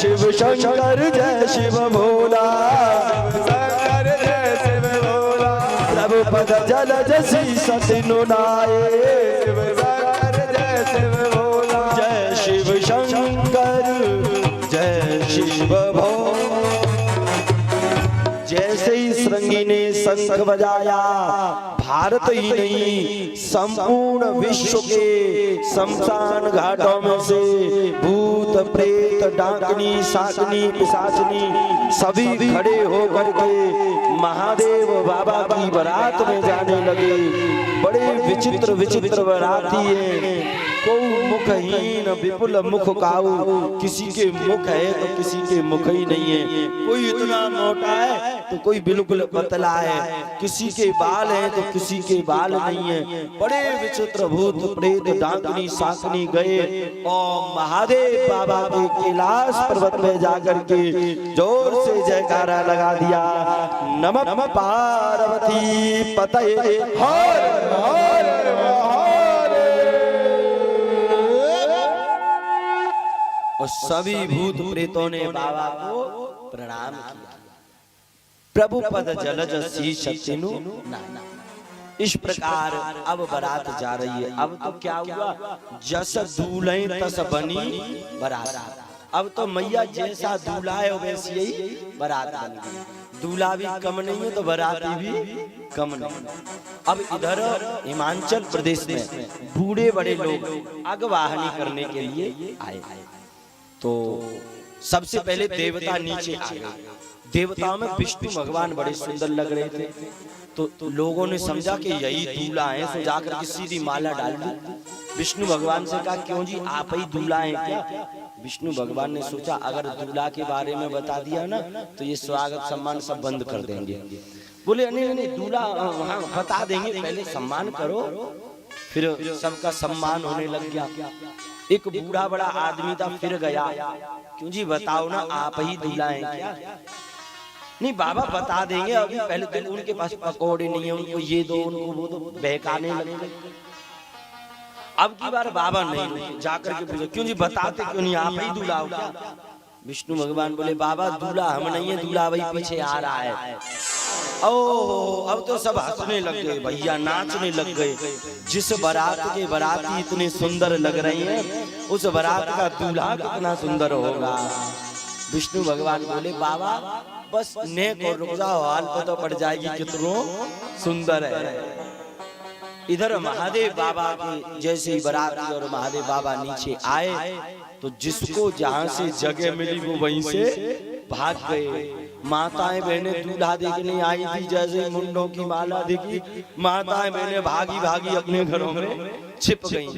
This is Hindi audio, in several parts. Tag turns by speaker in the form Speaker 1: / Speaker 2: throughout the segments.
Speaker 1: शिव शंकर जय शिव भोला,
Speaker 2: शंकर जय शिव भोला,
Speaker 1: प्रभु पद जलज शीस तिनु नाये,
Speaker 2: शिव शंकर जय शिव भोला,
Speaker 1: जय शिव शंकर जय शिव भोला। जैसे ही श्रृंगी ने शंख बजाया, भारत ही नहीं संपूर्ण विश्व के शमशान घाटों में से भूत प्रेत डाकनी शाकनी पिशाचनी सभी खड़े होकर के महादेव बाबा की बारात में जाने लगे। बड़े विचित्र विचित्र बाराती हैं, कोई मुखहीन विपुल मुख काऊ, किसी के मुख है तो किसी के मुख ही नहीं है, कोई इतना मोटा है तो कोई बिल्कुल पतला है, किसी के बाल है तो किसी के बाल नहीं है। बड़े विचित्र भूत प्रेत डाकनी शाकनी गए और महादेव बाबा के कैलाश पर्वत में जाकर के जोर से जयकारा लगा दिया, नमः पार्वती पतये हर हर और सभी भूत प्रेतों ने बाबा को प्रणाम किया। प्रभु पद जलज शीश तिनु नाना। इस प्रकार अब बारात जा रही है। अब तो क्या हुआ, जस दूल्हे तस बनी बारात। अब तो मैया जैसा दूल्हा है वैसी ही बारात बन गई। दूल्हा भी कम नहीं है तो बाराती भी कम नहीं। अब इधर हिमाचल प्रदेश में बूढ़े बड़े लोग अगवाहनी करने के लिए आए। तो सबसे पहले देवता नीचे आ गए। देवताओं में विष्णु भगवान बड़े सुंदर लग रहे थे, तो लोगों ने समझा कि यही दूल्हा है, तो जाकर के सीधी माला डाल दी। विष्णु भगवान से कहा, क्यों जी आप ही दूल्हा हैं क्या? विष्णु भगवान ने सोचा अगर दूल्हा के बारे में बता दिया ना तो ये स्वागत सम्मान सब बंद कर देंगे। बोले नहीं नहीं दूल्हा वहाँ बता देंगे, पहले सम्मान करो। फिर सबका सम्मान होने लग गया। एक बूढ़ा बड़ा आदमी था, फिर गया, क्यों जी बताओ ना आप ही दूल्हा हैं क्या? नहीं बाबा बता देंगे, अभी पहले तो उनके पास पकौड़े नहीं है, उनको ये दो उनको वो दो, बहकाने लगे। अब की बार बाबा नहीं जाकर के पूछा, क्यों जी बताते क्यों नहीं, आप ही दूल्हा हो क्या? विष्णु भगवान बोले बाबा दूल्हा हम नहीं है, दूल्हा वही पीछे आ रहा है। ओह अब तो सब हंसने लग गए, भैया नाचने लग गए। जिस बारात के बाराती इतने सुंदर लग रही हैं, उस बारात का दूल्हा कितना सुंदर होगा। विष्णु भगवान बोले बाबा बस नेक और रुक जाओ, हाल को तो पड़ जाएगी कितनो सुंदर है। इधर महादेव बाबा की जैसे ही बाराती और महादेव बाबा नीचे आए तो जिसको जहां से जगह मिली वो वहीं से भाग गए। माताएं बहनें दूल्हा देखने आई थी, जैसे मुंडों की माला दिखी, माताएं बहनें भागी भागी अपने घरों में छिप गईं।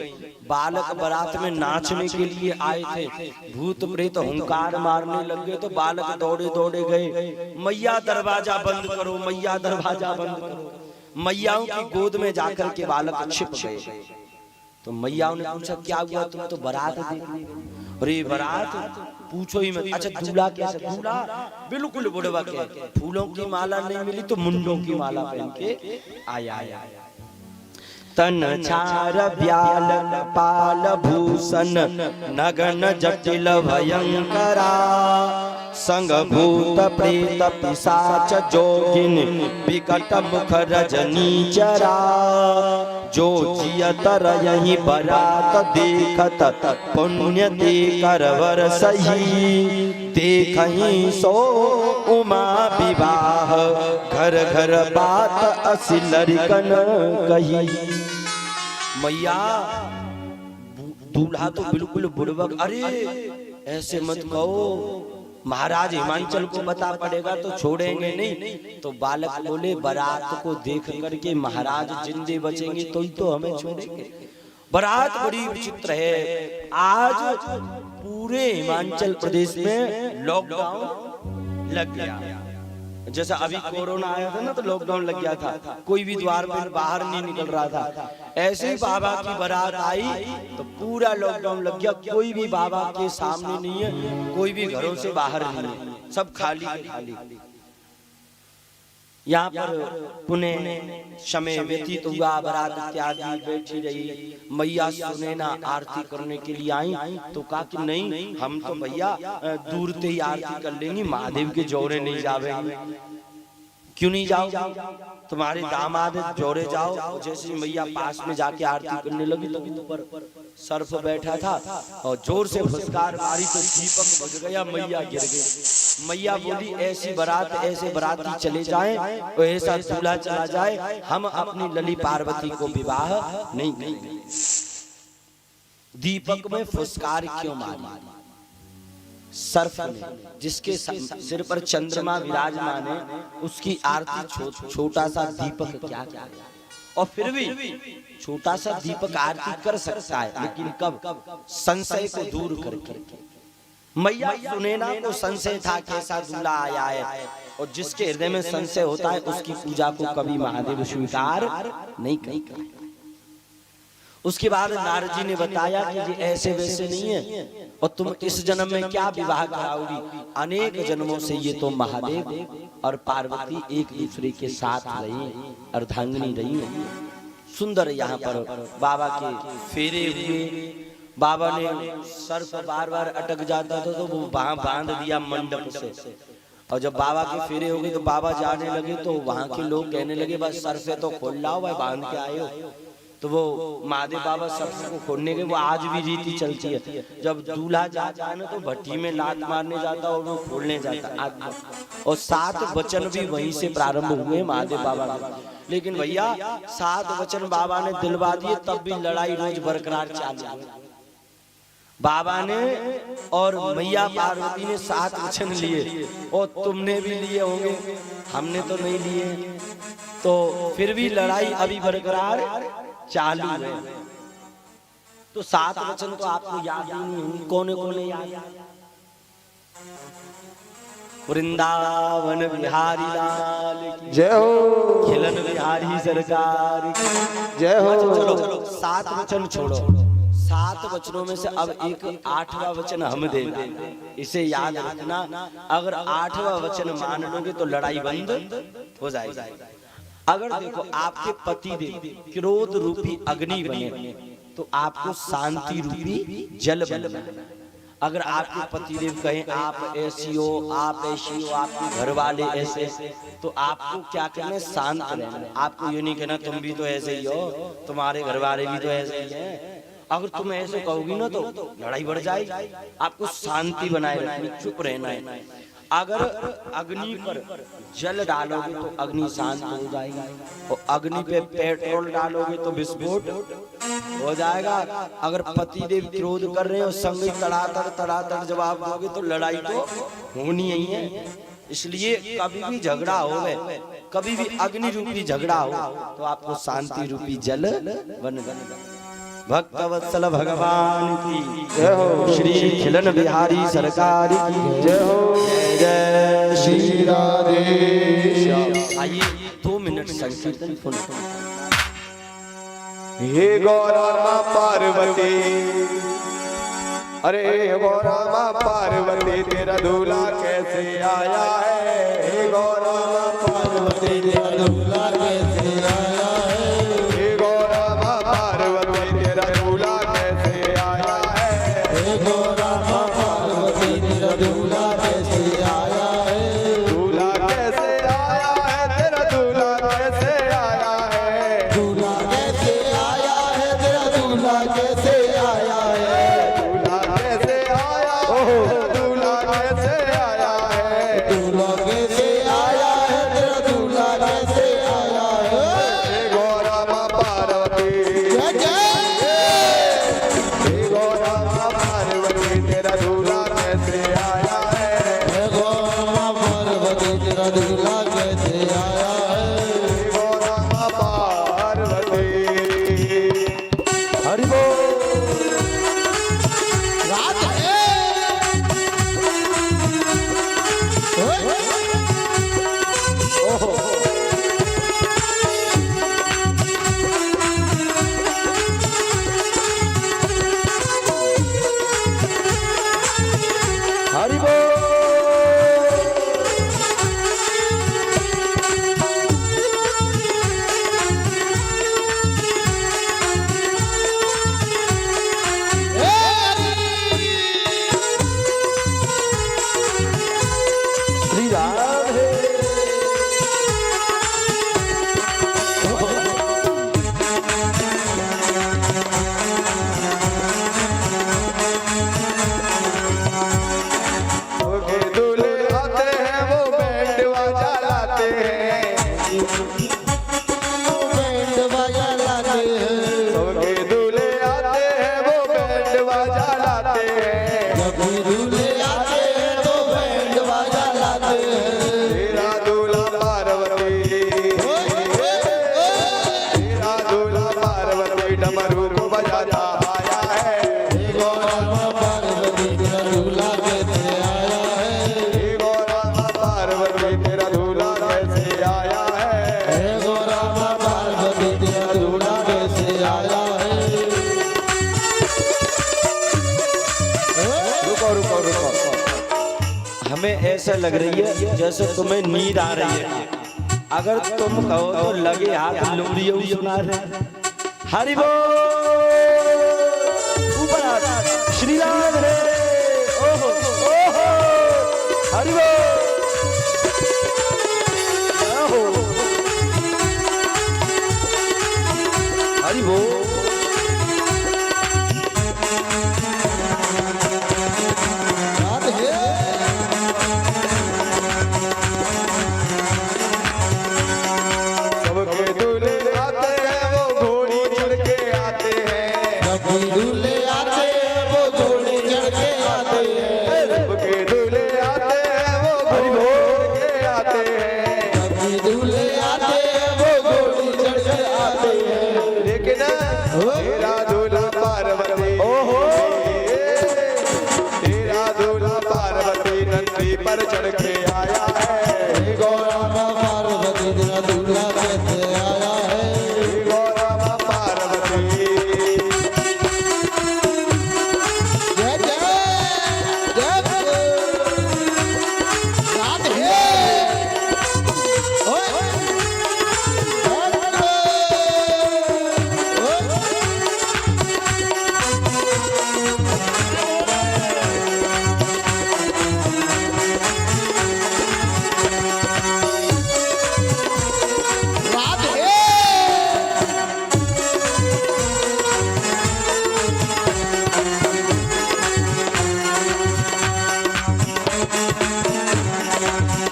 Speaker 1: बालक बारात में नाचने के लिए आए थे, भूत प्रेत हुंकार मारने लग गए तो बालक दौड़े दौड़े गए, मैया दरवाजा बंद करो, मैया दरवाजा बंद करो। मैयाओं की गोद में जाकर के बालक छिप गए। तो मैयाओं ने पूछा क्या हुआ, तुम तो बारात देखने? अरे बारात पूछो ही मत। अच्छा दूल्हा कैसा? दूल्हा बिल्कुल बुढ़वा के, फूलों की माला नहीं मिली तो मुंडों की माला पहन के आया। तन छार ब्याल पाल भूषण नगन जटिल भयंकरा, संग भूत प्रेत पिशाच जोगिन विकट मुख रजनी चरा। जो जियत रही बारात देखत पुण्य दे करवर सही, देखही सो उमा विवाह घर घर बात असी लड़कन कही। मैया दूल्हा तो बिल्कुल बुड़बक, अरे ऐसे मत कहो, महाराज हिमाचल को पता पड़ेगा तो छोड़ेंगे नहीं। तो बालक बोले बारात को देख करके महाराज जिंदे बचेंगे तो हमें छोड़ेंगे। बारात बड़ी विचित्र है। आज पूरे हिमाचल प्रदेश में लॉकडाउन लग गया। जैसा अभी कोरोना आया था ना तो लॉकडाउन लग गया था, कोई भी द्वार पर बाहर नहीं निकल रहा था। ऐसे ही बाबा की बारात आई तो पूरा लॉकडाउन लग गया, कोई भी बाबा के सामने नहीं है, कोई भी घरों से बाहर नहीं है, सब खाली खाली। यहाँ पर पुनः समय व्यतीत हुआ, बारात इत्यादि बैठी रही। मैया सुनैना आरती करने के लिए आई तो कहा कि नहीं, हम तो भैया दूर से ही आरती कर लेंगी, महादेव के जोरे नहीं जावेंगे। क्यों नहीं जाओ, तुम्हारे दामाद जोरे जाओ। जैसे मैया पास में जाके आरती करने लगी तो ऊपर सर्फ बैठा था और जोर से फुसकार मारी तो दीपक बुझ गया, मैया गिर गई। मैया बोली ऐसी बारात, ऐसे बाराती चले जाएं और ऐसा दूल्हा चला जाए, हम अपनी लली पार्वती को विवाह नहीं करेंगे। दीपक में फुसकार क्यों मारी? सर्फ ने, जिसके सिर पर चंद्रमा विराजमान है, उसकी आरती छोटा सा दीपक क्या क्या। और फिर भी छोटा सा दीपक आरती कर सकता है, लेकिन कब? संशय को दूर करके। मैया सुनैना को संशय था कैसा दूल्हा आया है, और जिसके हृदय में संशय होता है उसकी पूजा को कभी महादेव स्वीकार नहीं करते। उसके बाद नारद जी ने बताया कि ये ऐसे वैसे नहीं है, और तुम इस जन्म में क्या विवाह कराओगी? अनेक जन्मों से ये तो महादेव और पार्वती एक दूसरे के साथ रही, अर्धांगिनी रही है। सुंदर यहाँ पर बाबा के फेरे हुए। बाबा ने सर्प बार बार अटक जाता था तो वो बांध दिया मंडप से, और जब बाबा के फेरे हो गए तो बाबा जाने लगे तो वहां के लोग कहने लगे बस सर से तो खोल लाओ भाई, बांध के आए हो। तो वो महादेव बाबा सबको खोलने के, वो आज भी रीति चलती है, जब दूल्हा जाता है ना तो भट्टी में लात मारने जाता और वो खोलने जाता आज। और 7 वचन भी वहीं से प्रारंभ हुए महादेव बाबा के। लेकिन भैया 7 वचन बाबा ने दिलवा दिए, तब भी लड़ाई रोज बरकरार चालू। बाबा ने और मैया पार्वती ने 7 वचन लिए, और तुमने भी लिए होंगे, हमने तो नहीं लिए, तो फिर भी लड़ाई अभी बरकरार चालू है। तो 7 वचन तो आपको याद ही नहीं होंगे, कौन कौन याद? वृंदावन बिहारी लाल की
Speaker 2: जय हो,
Speaker 1: खिलन बिहारी सरकार की
Speaker 2: जय हो।
Speaker 1: चलो 7 वचन छोड़ो, 7 वचनों में से अब एक 8वां वचन हम दे देंगे, इसे याद रखना। अगर 8वां वचन मान लोगे तो लड़ाई बंद हो जाएगी। अगर देखो आपके पति देव क्रोध रूपी अग्नि बने तो आपको शांति रूपी जल बनना। अगर आपके पति देव कहें आप ऐसी हो, आप ऐसी हो, आपके घर वाले ऐसे, तो आपको क्या करना है? शांत रहना। आपको ये नहीं कहना तुम भी तो ऐसे ही हो, तुम्हारे घर वाले भी तो ऐसे ही हैं। अगर तुम ऐसे कहोगी ना तो लड़ाई बढ़ जाएगी। आपको शांति बनाए रखनी, चुप रहना है। अगर अग्नि पर जल डालोगे तो अग्नि शांत हो जाएगी, और अग्नि पे पेट्रोल डालोगे तो विस्फोट हो जाएगा। अगर पति देव क्रोध कर रहे हो, संग तड़ातड़ जवाब दोगे तो लड़ाई तो होनी ही है। इसलिए कभी भी झगड़ा हो, कभी भी अग्नि रूपी झगड़ा हो, तो आपको शांति रूपी जल बन। भक्तवत्सल भगवान की
Speaker 2: जय हो,
Speaker 1: श्री खिलन बिहारी सरकार की
Speaker 2: जय हो,
Speaker 1: जय
Speaker 2: श्री राधे।
Speaker 1: आइए 2 मिनट संकीर्तन सुनो।
Speaker 2: हे गौरा माँ पार्वती, अरे गौरा माँ पार्वती तेरा दूल्हा कैसे आया है? हे गौरा माँ पार्वती तेरा दूल्हा कैसे आया है? हे गौरा माँ पार्वती तेरा दूल्हा कैसे आया है? हे गौरा माँ पार्वती तेरा दूल्हा कैसे आया है? दूल्हा कैसे आया है? तेरा दूल्हा कैसे आया है? दूल्हा कैसे आया है? तेरा दूल्हा कैसे आया है? दूल्हा कैसे आया है? दूल्हा कैसे आया है? दूल्हा कैसे आया है? तेरा दूल्हा कैसे आया है?
Speaker 1: रुको रुको। हमें ऐसा लग रही है जैसे तुम्हें नींद आ रही है। अगर तुम कहो तो लगे हाथ लोरियों सुना रहे। हरि बोल। ऊपर हाथ। श्री राम रे। ओहो ओहो। हरि बोल। ओहो। हरि बोल।
Speaker 2: पर चढ़ के आया है गौरा माँ पार्वती तेरा दूल्हा कैसे आया है गौरा माँ पार्वती जय जय जय राधे ओए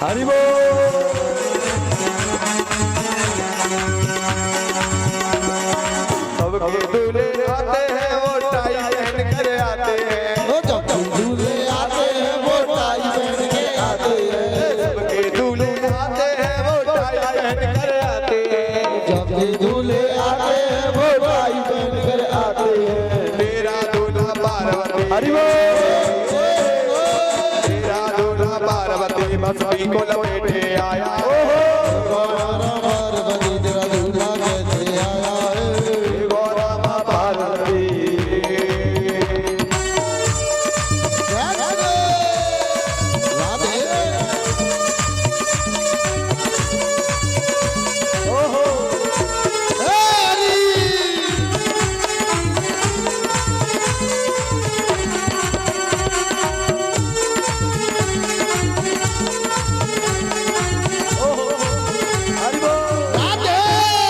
Speaker 1: हरि बोल।
Speaker 2: सबके दूल्हे आते हैं वो टाई पहन कर आते हैं जब दूल्हे आते हैं वो टाई पहन के आते हैं सबके दूल्हे आते हैं वो टाई पहन कर आते हैं जब दूल्हे आते हैं वो टाई पहन कर आते हैं तेरा दूल्हा पार्वती
Speaker 1: हरि बोल।
Speaker 2: तेरा दूल्हा पार्वती मस्ती को लपेटे आया गौरा पार्वती तेरा दूल्हा कैसे आया है गौरा माँ पार्वती
Speaker 1: ओहो। हरि बोल।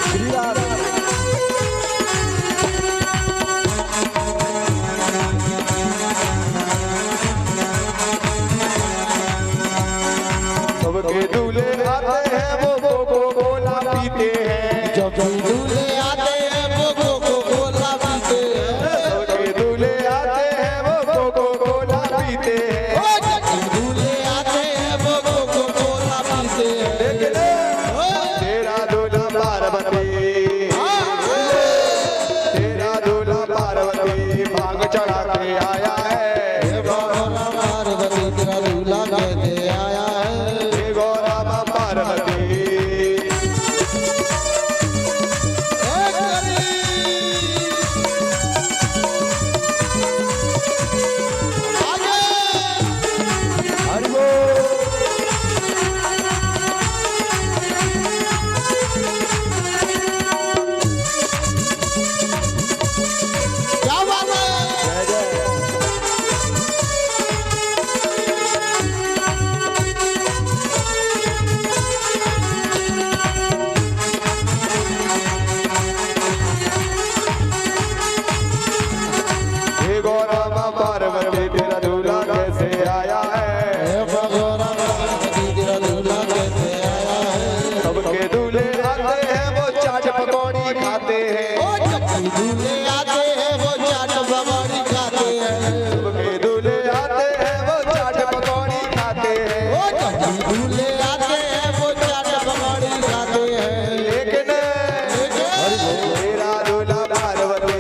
Speaker 1: श्री राम।
Speaker 2: सबके दूल्हे आते हैं वो कोको कोला पीते हैं जब दूल्हे आते हैं वो कोको कोला पीते हैं सबके दूल्हे आते हैं वो कोको कोला पीते हैं जब दूल्हे आते हैं वो कोको कोला पीते हैं लेकिन तेरा दूल्हा पार्वती तेरा दूल्हा पार्वती भांग चढ़ा के आया है गौरा पार्वती तेरा दूल्हा कैसे आया है गौरा माँ पार्वती
Speaker 1: हरि बोल।
Speaker 2: क्या बात है
Speaker 1: जय जय।
Speaker 2: हे गौरा माँ पार्वती तेरा दूल्हा कैसे आया है गौरा पार्वती तेरा दूल्हा कैसे आया है सबके दूल्हे आते हैं वो चाट पकौड़ी खाते हैं दूल्हे आते हैं वो चाट पकौड़ी खाते हैं सबके दूल्हे आते हैं वो चाट पकौड़ी खाते हैं दूल्हे आते हैं वो चाट पकौड़ी खाते हैं लेकिन तेरा दूल्हा पार्वती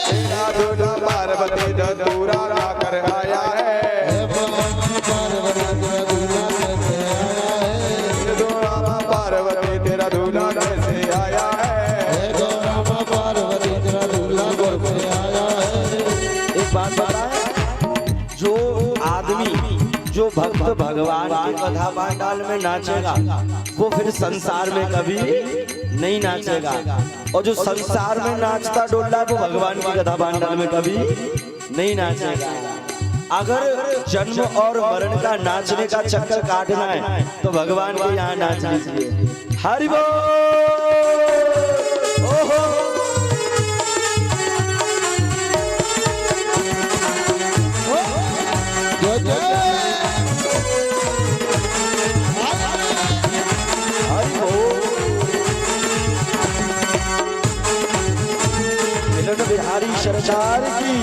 Speaker 2: तेरा दूल्हा पार्वती धतूरा खाकर आया है
Speaker 1: आदमी जो भक्त भगवान की कथा पांडाल में नाचेगा वो फिर संसार में कभी नहीं नाचेगा, और जो संसार में नाचता डोलता वो भगवान की कथा पांडाल में कभी नहीं नाचेगा। अगर जन्म और मरण का नाचने का चक्कर काटना है तो भगवान के यहाँ नाच लीजिए। हरि बोल। ओहो बिहारी सरकार की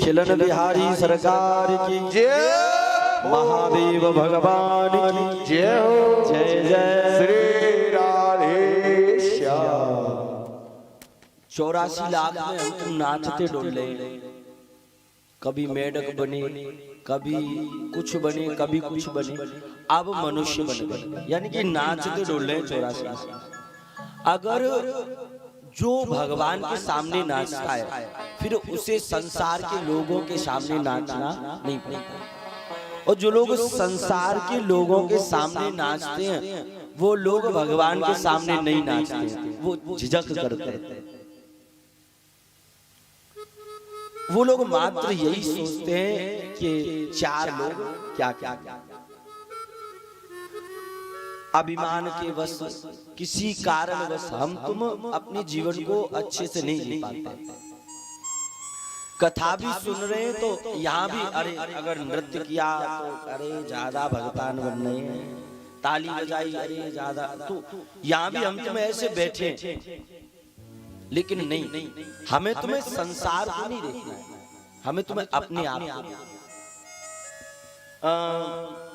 Speaker 1: खिलन बिहारी सरकार की
Speaker 2: जय,
Speaker 1: महादेव भगवान की
Speaker 2: जय हो।
Speaker 1: जय जय
Speaker 2: श्री राधे श्याम।
Speaker 1: 84 लाख में हम तुम नाचते डोले, कभी मेढक बने, कभी कुछ बने, कभी कुछ बने, अब मनुष्य बन गए, यानी कि नाचते डोले 84 लाख। अगर जो भगवान के सामने नाचता है फिर उसे संसार के लोगों के सामने नाचना नहीं पड़ता, और जो लोग संसार के लोगों के सामने नाचते हैं वो लोग भगवान के सामने नहीं नाचते, वो झिझक करते हैं। वो लोग मात्र यही सोचते हैं कि 4 लोग क्या क्या क्या अभिमान के वश, किसी कारणवश हम तुम अपने जीवन को अच्छे से नहीं जी पाते। कथा भी सुन रहे हैं तो यहाँ भी अरे अगर नृत्य किया तो अरे ज्यादा भगवान बन रहे हैं, ताली बजाई, अरे ज्यादा। तो यहाँ भी हम तुम्हें ऐसे बैठे, लेकिन नहीं, हमें तुम्हें संसार को नहीं देखना है, हमें तुम्हें अपने आप को।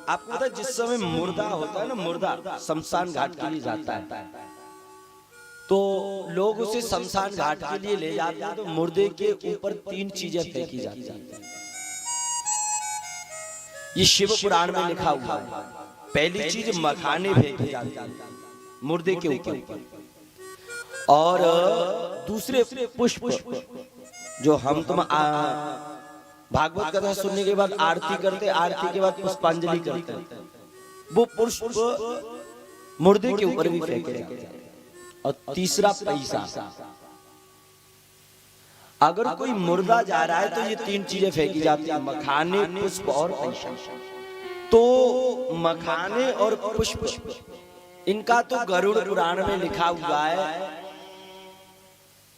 Speaker 1: आपको पता है जिस समय मुर्दा होता है ना, मुर्दा शमशान घाट के लिए जाता है, तो लोग उसे शमशान घाट के लिए ले जाते हैं, तो मुर्दे के ऊपर 3 चीजें फेंकी जाती हैं। ये शिव पुराण में लिखा हुआ है। पहली चीज मखाने फेंके जाते हैं मुर्दे के ऊपर, और दूसरे पुष्प, जो हम तुम भागवत कथा सुनने के बाद आरती करते, आरती के बाद पुष्पांजलि करते, वो पुष्प मुर्दे के ऊपर भी फेंके जाते हैं। और तीसरा पैसा। अगर कोई मुर्दा जा रहा है तो ये 3 चीजें फेंकी जाती है, मखाने, पुष्प और पैसा। तो मखाने और पुष्प, इनका तो गरुड़ पुराण में लिखा हुआ है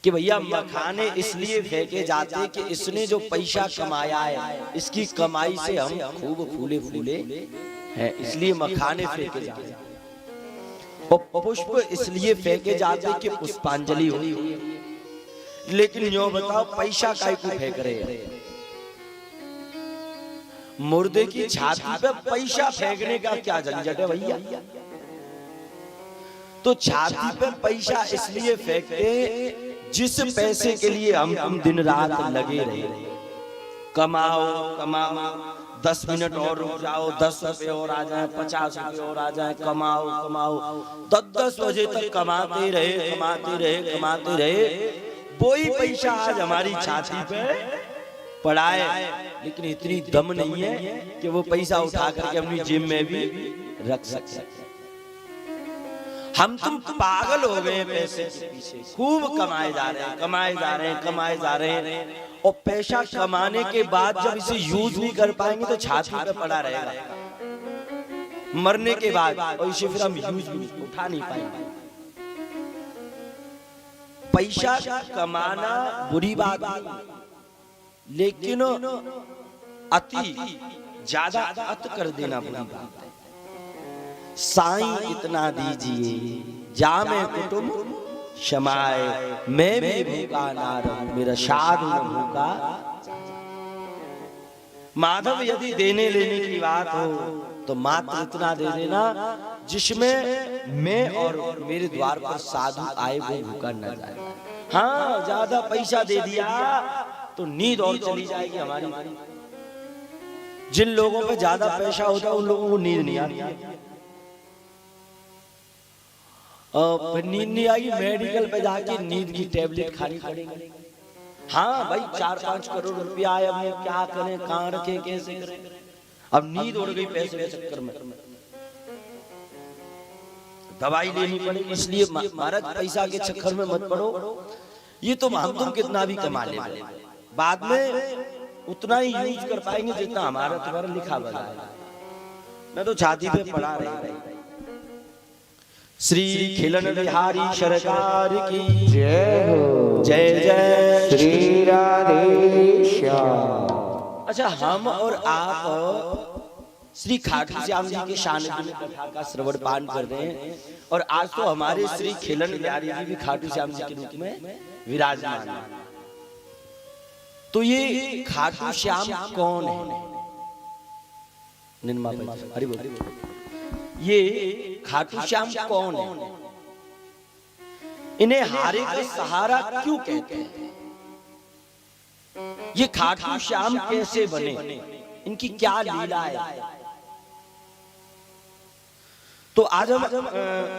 Speaker 1: कि भैया मखाने इसलिए फेंके जाते कि इसने जो पैसा कमाया है, इसकी कमाई से हम खूब फूले फूले हैं, इसलिए मखाने फेंके जाते हैं। और पुष्प इसलिए फेंके जाते कि पुष्पांजलि हो। लेकिन यो बताओ पैसा काय को फेंक रहे हैं? मुर्दे की छाती पे पैसा फेंकने का क्या झंझट है भैया? तो छाती पे पैसा इसलिए फेंकते जिस पैसे के लिए हम तुम दिन रात लगे रहे। कमाओ कमाओ, 10 मिनट और रुक जाओ, 10 रुपए और आ जाए, 50 रुपए और आ जाए, कमाओ कमाओ, 10 बजे तक कमाते रहे कमाते रहे कमाते रहे। वही पैसा आज हमारी छाती पे पड़ा है, लेकिन इतनी दम नहीं है कि वो पैसा उठा करके अपनी जेब में भी रख सकते। हम तुम पागल हो गए पैसे के पीछे, खूब कमाए जा रहे हैं कमाए जा रहे हैं कमाए जा रहे हैं, और पैसा कमाने के बाद जब इसे यूज नहीं कर पाएंगे तो छाती पे पड़ा रहेगा मरने के बाद, और इसे फिर हम यूज भी उठा नहीं पाएंगे। पैसा कमाना बुरी बात नहीं, लेकिन अति ज्यादा अत कर देना बुरी बात है। साईं इतना दीजिए जामे कुटुंब क्षमाए, मैं भी भूखा ना रहूं, मेरा साधु न भूखा। माधव यदि देने लेने की बात हो तो मात्र इतना दे देना जिसमें मैं और मेरे द्वार पर साधु आए वो भूखा न जाए। हाँ, ज्यादा पैसा दे दिया तो नींद और चली जाएगी हमारी। जिन लोगों पे ज्यादा पैसा होता है उन लोगों को नींद नहीं आती, नींद नहीं आएगी, मेडिकल पे जाके नींद की टेबलेट खानी पड़ेगी। हाँ भाई, 4-5 करोड़ रुपया है, अब क्या करें, कहाँ रखे, कैसे करें। अब नींद उड़ गई पैसे के चक्कर में, दवाई लेनी पड़ेगी। इसलिए महाराज पैसा के चक्कर में मत पड़ो। ये तो हम तुम कितना भी कमा ले, बाद में उतना ही यूज कर पाएंगे जितना हमारा तुम्हारा लिखा बना है। मैं तो छाती पे पड़ा रही। श्री खिलन बिहारी सरकार की जय हो, जय जय
Speaker 2: श्री राधेश्याम।
Speaker 1: अच्छा, हम और आप श्री खाटू श्याम जी के सानिध्य में कथा का श्रवण पान कर रहे हैं, और आज तो हमारे श्री खिलन बिहारी जी भी खाटू श्याम जी के रूप में विराजमान है। तो ये खाटू श्याम कौन है? निन्मा भाई हरि बोल। ये खाटू श्याम कौन है? इन्हें हारे का सहारा क्यों कहते हैं? ये खाटू श्याम कैसे बने? इनकी क्या लीला है? तो आज हम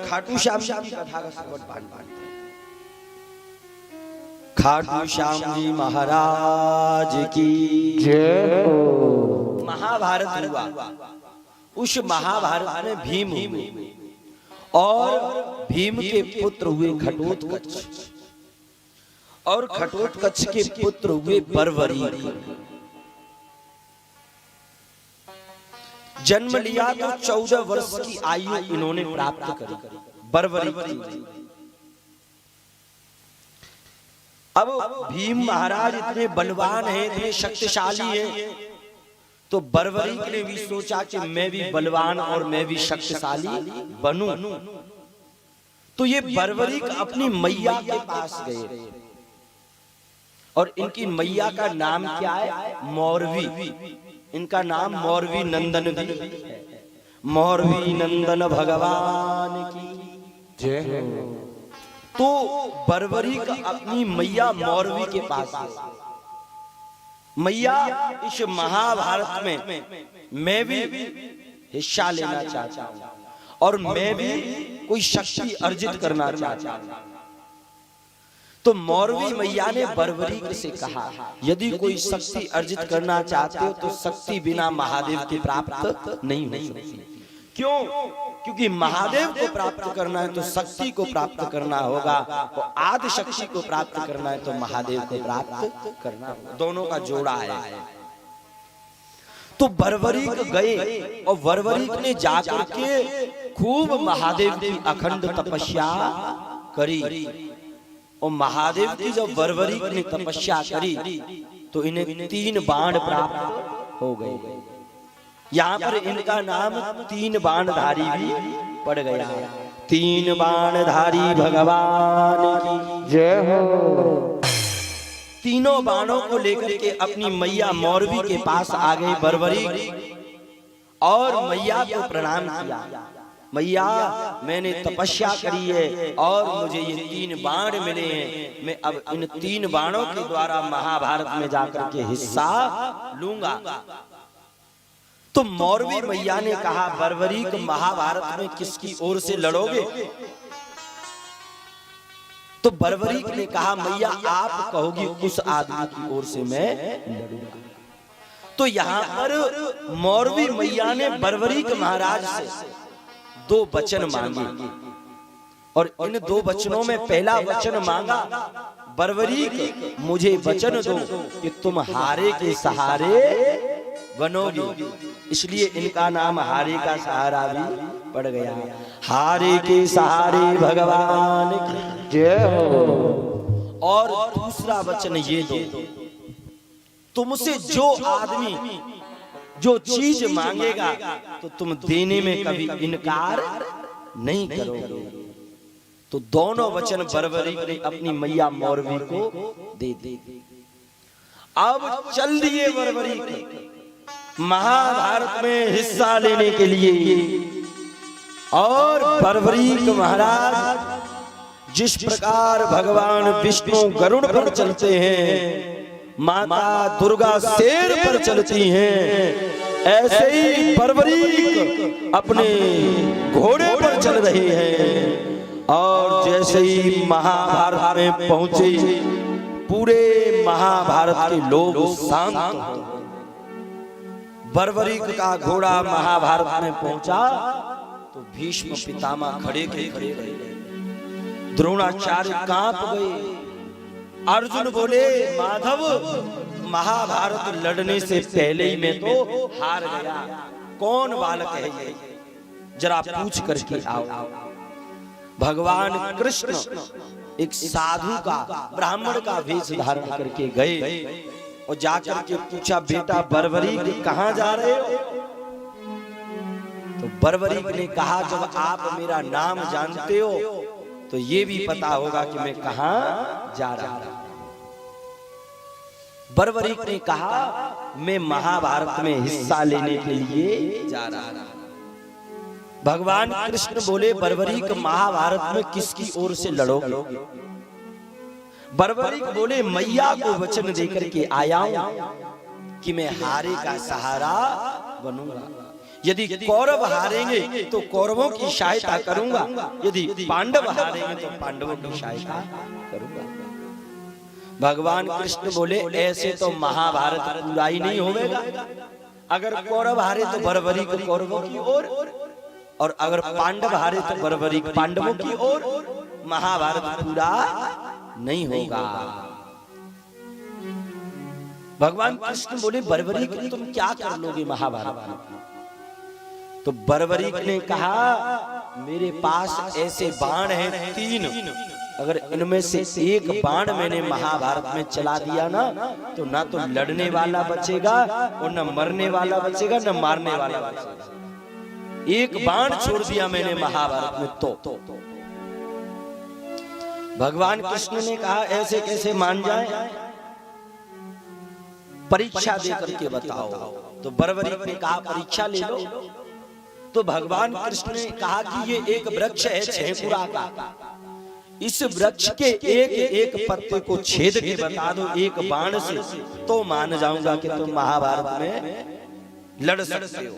Speaker 1: खाटू श्याम की कथा का श्रवण पान करते हैं। खाटू श्याम जी महाराज की
Speaker 2: जय हो।
Speaker 1: महाभारत हुआ, उस महाभारत में भीम हुए और भीम के पुत्र हुए घटोत्कच, और घटोत्कच के पुत्र हुए बर्वरी। जन्म लिया तो 14 वर्ष की आयु इन्होंने प्राप्त करी, बर्वरी की। अब भीम महाराज इतने बलवान हैं, इतने शक्तिशाली हैं, तो बर्बरीक ने भी सोचा कि मैं भी बलवान और मैं भी शक्तिशाली बनूं। तो ये बर्बरीक अपनी मैया के पास गए और इनकी मैया का नाम क्या है? मौरवी। इनका नाम मौरवी नंदन भी है। मौरवी नंदन भगवान की जय हो। तो बर्बरीक अपनी मैया मौरवी के पास गए। मैया, इस महाभारत में मैं भी हिस्सा लेना चाहता हूं और मैं भी कोई शक्ति अर्जित करना चाहता हूं। तो मौरवी मैया ने बर्बरीक से कहा, यदि कोई शक्ति अर्जित करना चाहते हो तो शक्ति बिना महादेव के प्राप्त नहीं हो सकती। क्यों? क्योंकि महादेव को प्राप्त करना है तो शक्ति को प्राप्त करना होगा, तो आदि शक्ति को प्राप्त करना है तो महादेव को प्राप्त करना होगा। दोनों का जोड़ा है। तो बर्बरीक गए और बर्बरीक ने जाकर के खूब महादेव की अखंड तपस्या करी। और महादेव की जब बर्बरीक ने तपस्या करी तो इन्हें 3 बाण प्राप्त हो गए। यहाँ पर इनका नाम 3 बाणधारी भी पड़ गया। 3 बाणधारी भगवान की जय हो। तीनों बाणों को लेकर के अपनी मैया मौरवी के पास आ गए बर्बरीक और मैया को प्रणाम किया। मैया, मैंने तपस्या करी है और मुझे ये 3 बाण मिले हैं। मैं अब इन 3 बाणों के द्वारा महाभारत में जाकर के हिस्सा लूंगा। तो मौरवी मैया ने कहा, बर्बरीक, महाभारत में किसकी ओर से लड़ोगे? तो बर्बरीक ने कहा, मैया आप कहोगी उस आदमी की ओर से मैं लड़ूंगा। तो यहाँ पर मौरवी मैया ने बर्बरीक महाराज से 2 वचन मांगे और इन 2 वचनों में पहला वचन मांगा, बर्बरीक मुझे वचन दो कि तुम हारे के सहारे बनोगे। इसलिए इनका नाम हारे का सहारा भी पड़ गया। हारे के सहारे भगवान की जय हो। और दूसरा वचन ये दो, तुमसे जो आदमी जो चीज मांगेगा तो तुम देने में कभी इनकार नहीं करोगे। तो दोनों वचन बर्बरीक ने अपनी मैया मौरवी को दे दी। अब चल दिए बर्बरीक महाभारत में हिस्सा लेने के लिए। और बर्बरीक महाराज जिस प्रकार भगवान विष्णु गरुड़ पर चलते हैं, माता दुर्गा शेर पर चलती हैं, ऐसे ही बर्बरीक अपने घोड़े पर चल रहे हैं। और जैसे ही महाभारत में पहुंचे, पूरे महाभारत के लोग शांत हो। बर्बरीक का घोड़ा महाभारत में पहुंचा तो भीष्म पितामह खड़े के खड़े रहे। द्रोणाचार्य कांप गए। अर्जुन बोले, माधव, महाभारत लड़ने से पहले ही मैं तो हार गया। कौन बालक है ये? जरा पूछ करके आओ। भगवान कृष्ण एक साधु का, ब्राह्मण का वेश धारण करके गए और जाकर के पूछा, बेटा बर्बरीक कहाँ जा रहे हो? तो बर्बरीक ने कहा, जब आप मेरा नाम जानते हो तो ये भी पता होगा कि मैं कहाँ जा रहा हूं। बर्बरीक ने कहा, मैं महाभारत में हिस्सा लेने के लिए जा रहा हूं। भगवान कृष्ण बोले, बर्बरीक महाभारत में किसकी ओर से लड़ोगे? बर्बरीक बोले, मैया को वचन देकर के आया हूं कि मैं हारे का सहारा बनूंगा। यदि कौरव हारेंगे तो कौरवों की सहायता करूंगा, यदि पांडव हारेंगे तो पांडवों की सहायता करूंगा। भगवान कृष्ण बोले, ऐसे तो महाभारत पूरा ही नहीं होगा। अगर कौरव हारे तो बर्बरीक कौरवों की ओर, और अगर पांडव हारे तो बर्बरीक पांडवों की ओर। महाभारत पूरा नहीं होगा। भगवान कृष्ण बोले, बर्बरीक तुम क्या कर लोगे महाभारत में? तो बर्बरीक ने कहा, मेरे पास ऐसे बाण हैं 3 अगर इनमें से एक बाण मैंने महाभारत में चला दिया ना तो लड़ने वाला बचेगा और न मरने वाला बचेगा न मारने वाला बचेगा। एक बाण छोड़ दिया मैंने महाभारत में तो भगवान कृष्ण ने कहा ऐसे कैसे मान जाए, परीक्षा दे करके बताओ। तो बर्बरीक ने कहा परीक्षा ले लो। तो भगवान कृष्ण ने कहा कि ये एक वृक्ष है छेपुरा का, इस वृक्ष के एक एक पत्ते को छेद के बता दो एक बाण से, तो मान जाऊंगा कि तुम महाभारत में लड़ सकते हो।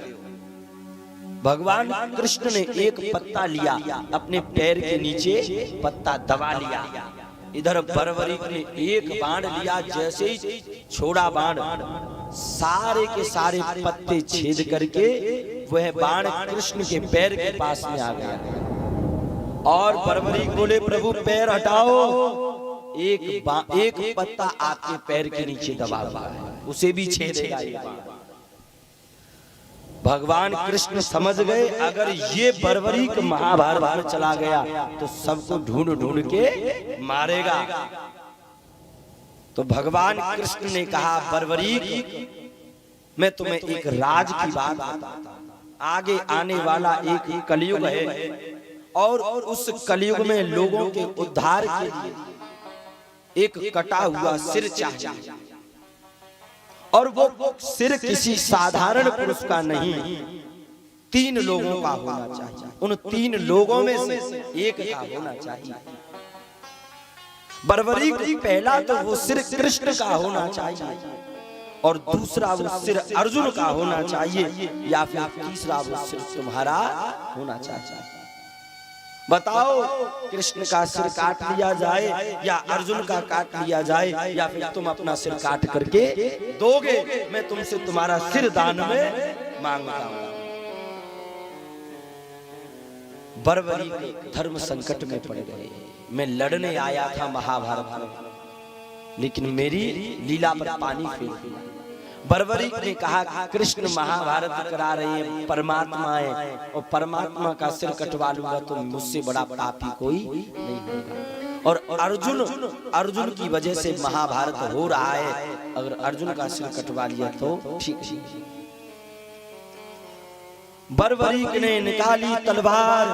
Speaker 1: भगवान कृष्ण ने एक पत्ता लिया, अपने पैर के नीचे पत्ता दबा लिया। इधर बर्बरीक ने एक बाण लिया, जैसे ही छोड़ा बाण सारे के सारे पत्ते छेद करके वह बाण कृष्ण के पैर के पास में आ गया। और बर्बरीक बोले प्रभु पैर हटाओ, एक पत्ता आपके पैर के नीचे दबा हुआ है, उसे भी छेदेगा ये बाण। भगवान कृष्ण समझ गए अगर ये बर्बरीक महाभारत में चला गया तो सबको ढूंढ ढूंढ के मारेगा। तो भगवान कृष्ण ने कहा बर्बरीक मैं तुम्हें एक राज की बात बताता हूं। आगे आने वाला एक कलयुग है और उस कलयुग में लोगों के उद्धार के लिए एक कटा हुआ सिर चाहिए, और वो सिर किसी साधारण पुरुष का नहीं, 3 लोगों का होना चाहिए। उन 3 लोगों में से एक का होना चाहिए। बर्बरीक पहला तो वो सिर कृष्ण का होना चाहिए, और दूसरा वो सिर अर्जुन का होना चाहिए, या फिर तीसरा वो सिर तुम्हारा होना चाहिए। बताओ कृष्ण का सिर काट लिया जाए या अर्जुन का काट लिया जाए, या फिर तुम अपना सिर काट करके दोगे, मैं तुमसे तुम्हारा सिर दान में मांगता हूं। बर्बरीक धर्म संकट में पड़ गए। मैं लड़ने आया था महाभारत में, लेकिन मेरी लीला पर पानी फेर दिया। बर्बरीक ने कहा कृष्ण महाभारत करा रहे हैं, परमात्मा है, और परमात्मा का सिर कटवा लूंगा तो मुझसे बड़ा पापी कोई नहीं होगा। और अर्जुन की वजह से महाभारत हो रहा है, अगर अर्जुन का सिर कटवा लिया तो ठीक है। बर्बरीक ने निकाली तलवार,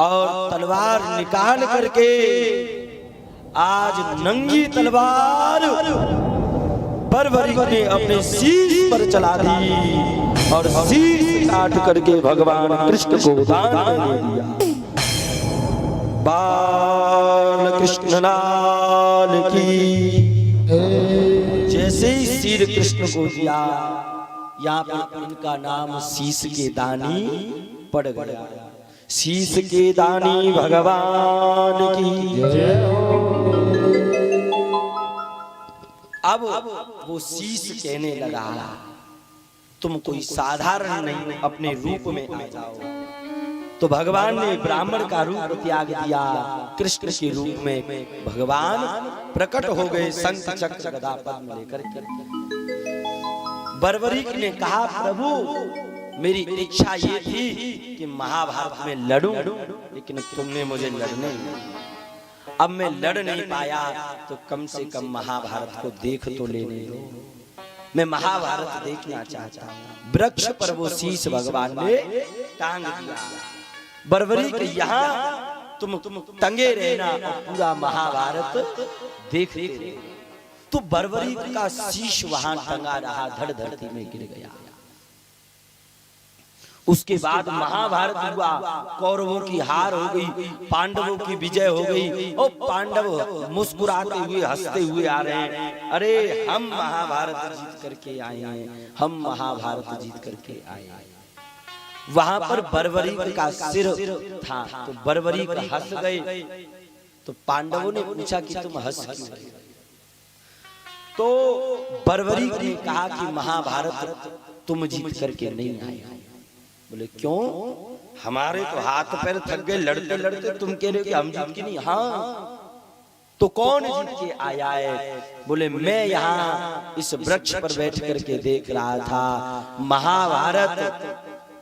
Speaker 1: और तलवार निकाल करके आज नंगी तलवार बर्बरीक ने अपने शीश पर चला दी, और शीश काट करके भगवान कृष्ण को दान दे दिया। बाल कृष्ण लाल की। जैसे ही श्री कृष्ण को दिया, यहाँ पर इनका नाम शीश के दानी पड़ गया। शीश के दानी भगवान की जय। अब वो शीश कहने लगा तुम कोई साधारण नहीं, अपने रूप में आ जाओ। तो भगवान ने ब्राह्मण का रूप त्याग दिया, कृष्ण के रूप में भगवान प्रकट हो गए, शंख चक्र गदा पद्म लेकर के। बर्बरीक ने कहा प्रभु मेरी इच्छा ये थी कि महाभारत में लड़ूं, लेकिन तुमने मुझे लड़ने नहीं। अब मैं लड़ नहीं पाया तो कम से कम महाभारत को देख तो लेने दो। मैं महाभारत देखना चाहता हूँ। वृक्ष पर वो शीश भगवान ने टांग दिया। बर्बरीक यहाँ तुम टंगे रहना और पूरा महाभारत देखते रहे। तो बर्बरीक का शीश वहां टंगा रहा, धड़ धरती में गिर गया। उसके बाद महाभारत हुआ, कौरवों की हार हो गई, पांडवों की विजय हो गई, और पांडव मुस्कुराते हुए हंसते हुए आ रहे हैं, अरे हम महाभारत जीत करके आए हैं, हम महाभारत जीत करके आए हैं। वहां पर बर्बरीक का सिर था, तो बर्बरीक हंस गए। तो पांडवों ने पूछा कि तुम हंस क्यों रहे? तो बर्बरीक ने कहा कि महाभारत तुम जीत करके नहीं आए। बोले क्यों? हमारे तो हाथ पैर थक गए लड़ते लड़ते, तुम कह रहे हो कि हम जीत के नहीं। हाँ, तो कौन जीत के आया है? बोले मैं यहाँ इस वृक्ष पर बैठ करके देख रहा था, महाभारत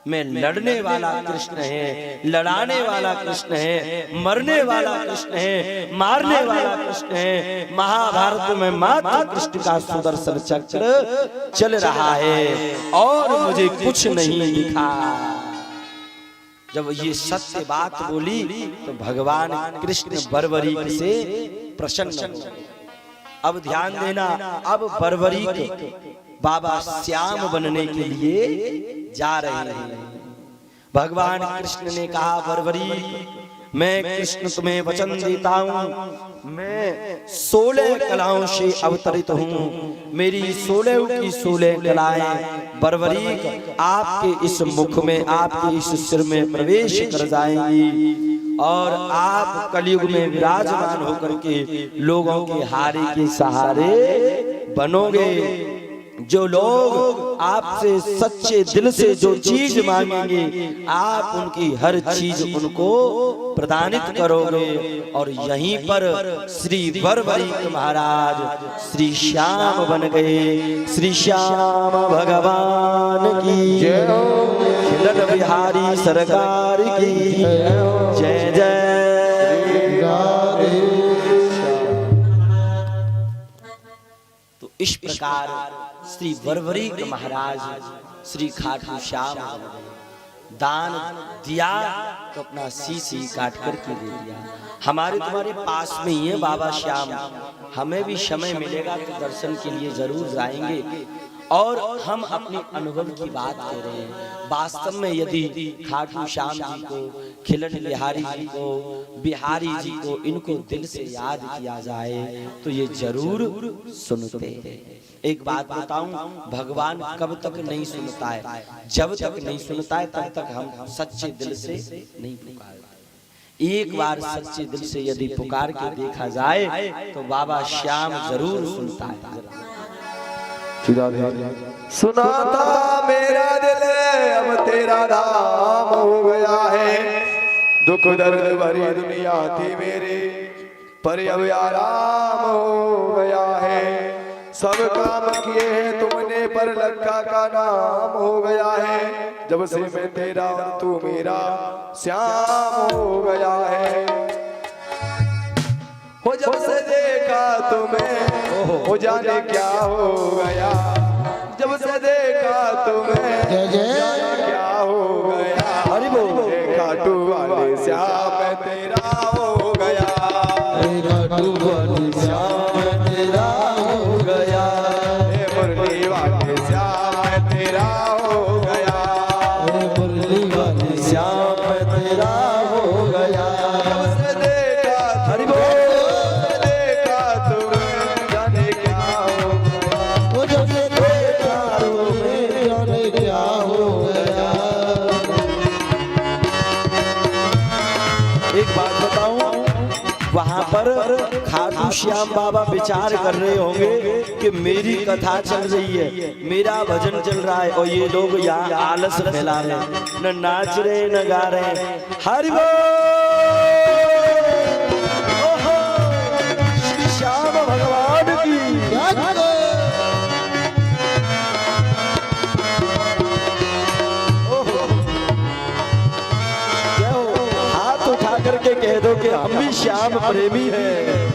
Speaker 1: में लड़ने वाला कृष्ण है, लड़ाने वाला कृष्ण है, मरने वाला कृष्ण है, मारने वाला कृष्ण है। महाभारत में मात्र कृष्ण का सुदर्शन चक्र चल रहा है और मुझे कुछ नहीं दिखा। जब ये सत्य बात बोली तो भगवान कृष्ण बर्बरीक से प्रसन्न हो। अब ध्यान देना, अब बर्बरीक बाबा श्याम बनने के लिए जा रहे हैं। भगवान कृष्ण ने कहा, बर्बरीक मैं कृष्ण तुम्हें वचन देता हूँ, मैं 16 कलाओं से अवतरित हूँ। मेरी 16 की 16 कलाएं बर्बरीक आपके इस मुख में, आपके इस सिर में प्रवेश कर जाएंगी और आप कलयुग में विराजमान होकर के लोगों के हारे के सहारे बनोगे। जो लोग आपसे सच्चे दिल से जो चीज मांगेंगे, आप उनकी हर चीज उनको प्रदानित करोगे। और यहीं पर श्री बर्बरीक महाराज श्री श्याम बन गए। श्री श्याम भगवान की जय, खिलन बिहारी सरकार की जय जय। तो इस प्रकार श्री बर्बरीक महाराज श्री खाटू श्याम दान दिया तो अपना शीश ही काट कर के दे दिया। हमारे तुम्हारे पास में ही है बाबा श्याम, हमें भी समय मिलेगा तो दर्शन के लिए जरूर जाएंगे। और हम अपने अनुभव की बात कर रहे हैं। वास्तव में यदि खाटू श्याम जी को, खिलन बिहारी जी को, बिहारी जी को, इनको दिल से याद किया जाए तो ये जरूर सुनते हैं। एक बात बताऊं, भगवान कब तक नहीं सुनता है? जब तक नहीं सुनता है तब तक हम सच्चे दिल से नहीं पुकारते। एक बार सच्चे दिल से यदि पुकार के देखा जाए तो बाबा श्याम जरूर सुनता है।
Speaker 2: सुना था मेरा दिल अब तेरा नाम हो गया है। दुख दर्द भरी दुनिया थी मेरे, पर अब आराम हो गया है। सब काम किए हैं तुमने, पर लक्का का नाम हो गया है। जब से मैं तेरा और तू मेरा श्याम हो गया है। हो जब से देखा तुम्हें, हो जाने क्या हो गया। जब से देखा तुम्हें, जाने क्या हो गया। खाटू वाले श्याम तेरा हो गया। खाटू वाले श्याम तेरा हो गया। मुरली वाले श्याम तेरा हो गया। मुरली वाले श्याम तेरा हो गया। जब से देखा, हरि बोल, देखा तुम्हें, जाने क्या हो गया। वो जब से देखा तुम्हें, जाने क्या हो गया।
Speaker 1: एक बात बताऊं, वहां पर खाटू श्याम बाबा विचार कर रहे होंगे कि मेरी कथा चल रही है, मेरा भजन चल रहा है और ये लोग यहाँ आलस फैला रहे हैं, न नाच रहे न गा रहे हैं। हरि बोल, श्री श्याम भगवान की। हाथ उठा करके कह दो कि हम भी श्याम प्रेमी हैं।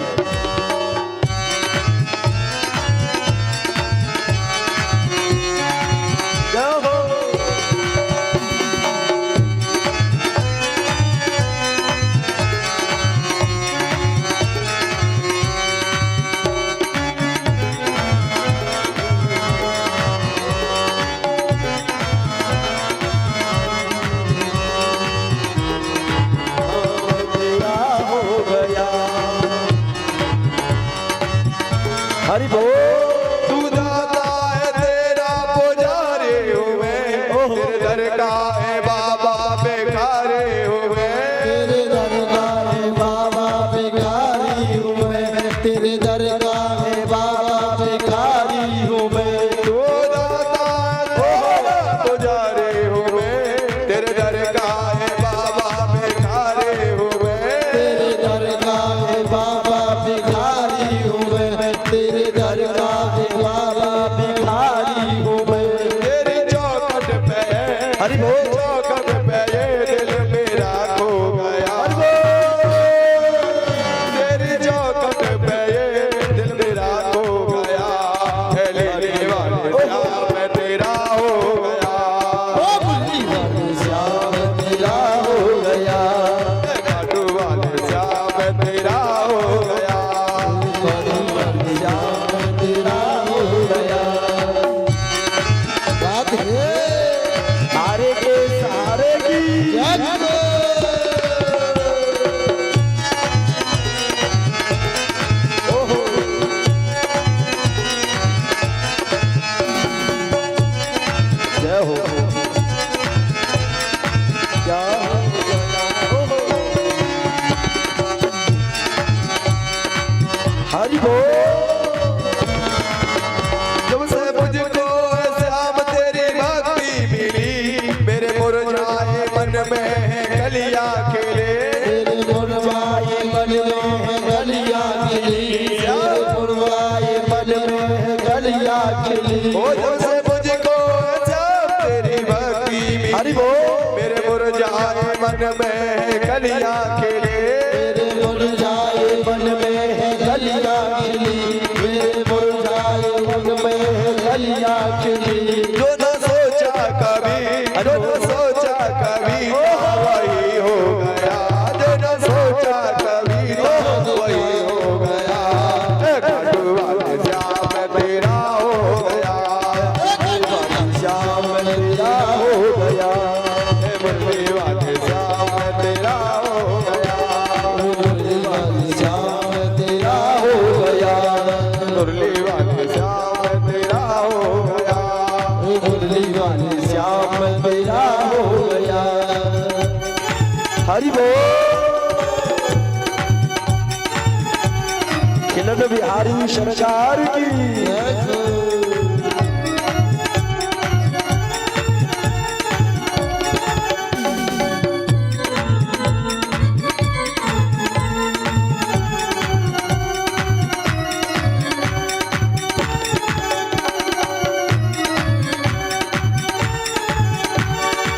Speaker 1: हरि बोल,
Speaker 2: तू दाता है तेरा पुजारी हूँ मैं। तेरे दर का है बाबा भिखारी हूँ मैं।
Speaker 3: तेरे दर का है बाबा भिखारी हूँ मैं। तेरे दर का है बाबा भिखारी हूँ मैं।
Speaker 2: तू दाता है तेरा पुजारी हूँ मैं। तेरे दर का है बाबा भिखारी हूँ मैं।
Speaker 3: तेरे दर का है बाबा भिखारी हूँ मैं। तेरे दर का है बाबा भिखारी हूँ मैं।
Speaker 2: तेरी चौखट पे
Speaker 1: हरि बोल।
Speaker 3: हरि बोल।
Speaker 2: जब से मुझको श्याम तेरी भक्ति मिली, मेरे मुरझाए मन में कलियां खिले।
Speaker 3: तेरे मुरझाए मन में गलियां खिली, तेरे मुरझाए मन में गलियां खिली।
Speaker 2: ओ जब से मुझको श्याम तेरी भक्ति मिली,
Speaker 3: हरि बोल।
Speaker 2: मेरे मुरझाए मन में कलियां खिले।
Speaker 3: तेरे मुरझाए मन में गलियां खिली, मेरे मुरझाए मन में गलियां खिली।
Speaker 2: जो न सोचा कभी, जो न सोचा कभी, वही हो गया। जो न सोचा कभी, वही हो गया। खाटू वाले श्याम तेरा हो गया।
Speaker 3: श्याम तेरा हो गया,
Speaker 2: मुरली वाले श्याम तेरा हो गया।
Speaker 3: मुरली वाले श्याम तेरा हो गया,
Speaker 2: मुरली वाले श्याम तेरा हो गया।
Speaker 3: मुरली वाले श्याम तेरा हो गया। हरि बोल। खिलन बिहारी सरकार की।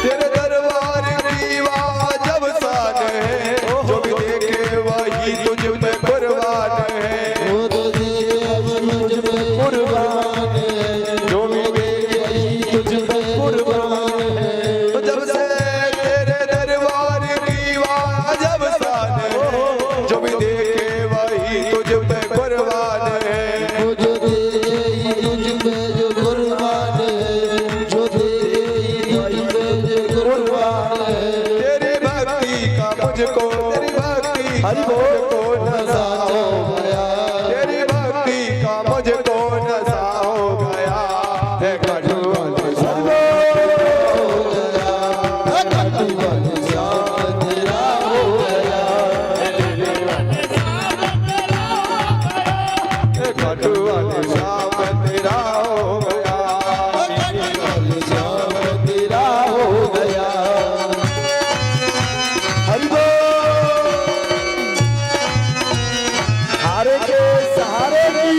Speaker 2: तेरे दरबार की वाजब शान है, जो भी देखे वही तुझ पे कुर्बान है।
Speaker 3: वो तो देखे मुझ पे कुर्बान है,
Speaker 2: जो भी देखे
Speaker 3: वही तुझ पे कुर्बान है।
Speaker 2: तो जब से तेरे दरबार की वाजब शान है, जो भी देखे वही तुझ पे कुर्बान है।
Speaker 3: वो जो देखे ही तुझ पे जो कुर्बान है, जो देखे ही तुझ पे जो कुर्बान है।
Speaker 2: तेरी भक्ति का मुझको, तेरी भक्ति
Speaker 3: हरि
Speaker 2: का
Speaker 3: बोल।
Speaker 2: मुझको नशा हो गया। तेरी भक्ति का मुझको नशा हो गया। हे खाटू वाले श्याम
Speaker 3: हो गया, खाटू वाले श्याम तेरा हो गया,
Speaker 2: हे खाटू वाले श्याम तेरा हो गया।
Speaker 3: वाले श्याम तेरा हो गया। हरि बोल। हारे के सहारे की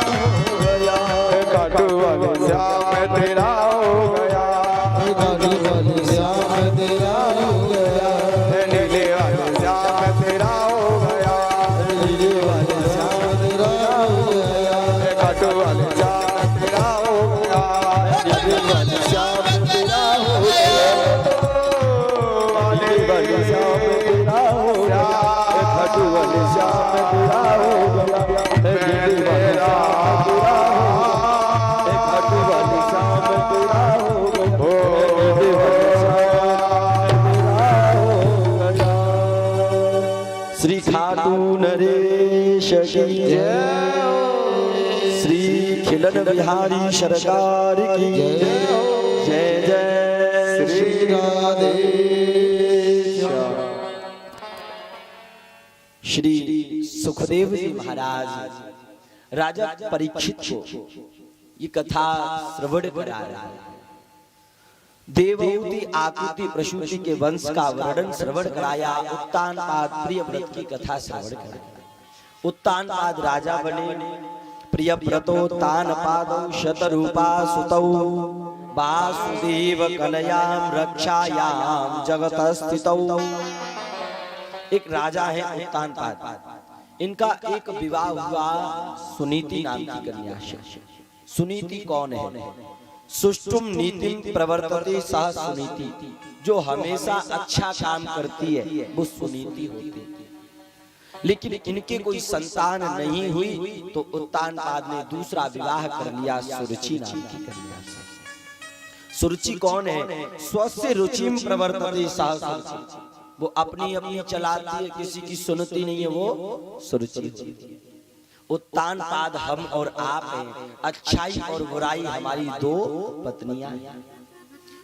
Speaker 2: हे खाटू वाले श्याम तेरा हो गया।
Speaker 3: खाटू वाले श्याम तेरा हो गया,
Speaker 2: हे नीले वाले श्याम तेरा हो गया।
Speaker 3: नीले वाले श्याम तेरा हो गया,
Speaker 2: हे खाटू वाले श्याम तेरा हो गया।
Speaker 3: नीले वाले श्याम तेरा हो गया, नीले वाले श्याम तेरा हो गया, खाटू वाले श्याम तेरा हो गया, नीले वाले श्याम तेरा हो गया, खाटू वाले श्याम तेरा हो गया, नीले वाले श्याम तेरा हो गया। श्री खाटू नरेश की जय, श्री खिलन बिहारी सरकार की जय जय श्री राधे।
Speaker 1: श्री सुखदेव जी महाराज राजा परीक्षित को ये कथा श्रवण करा रहे हैं। देवहूति आकृति प्रसूति के वंश का वर्णन श्रवण कराया। उत्तानपाद प्रिय व्रत की कथा श्रवण कराया। उत्तानपाद राजा बने। प्रिय व्रतो तानपादौ शतरूपा सुतौ वासुदेव कलयाम रक्षायाम जगत स्थितौ। एक राजा है उत्तानपाद। इनका एक विवाह हुआ सुनीति नाम की कन्या से। सुनीति कौन है? सुष्टुम नीतिम प्रवर्तते सह सुनीति, जो हमेशा अच्छा काम करती है वो सुनीति होती है। लेकिन इनके कोई संतान नहीं हुई तो उत्तानपाद ने दूसरा विवाह कर लिया, सुरुचि नाम की कन्या से। सुरुचि कौन है? स्वस्य रुचिम प्रवर्तते सह सुरुचि, वो अपनी अपनी चलाती है, किसी की सुनती नहीं है, वो सुरुचि। उत्तानपाद हम और आप हैं, अच्छाई और बुराई हमारी दो पत्नियां हैं।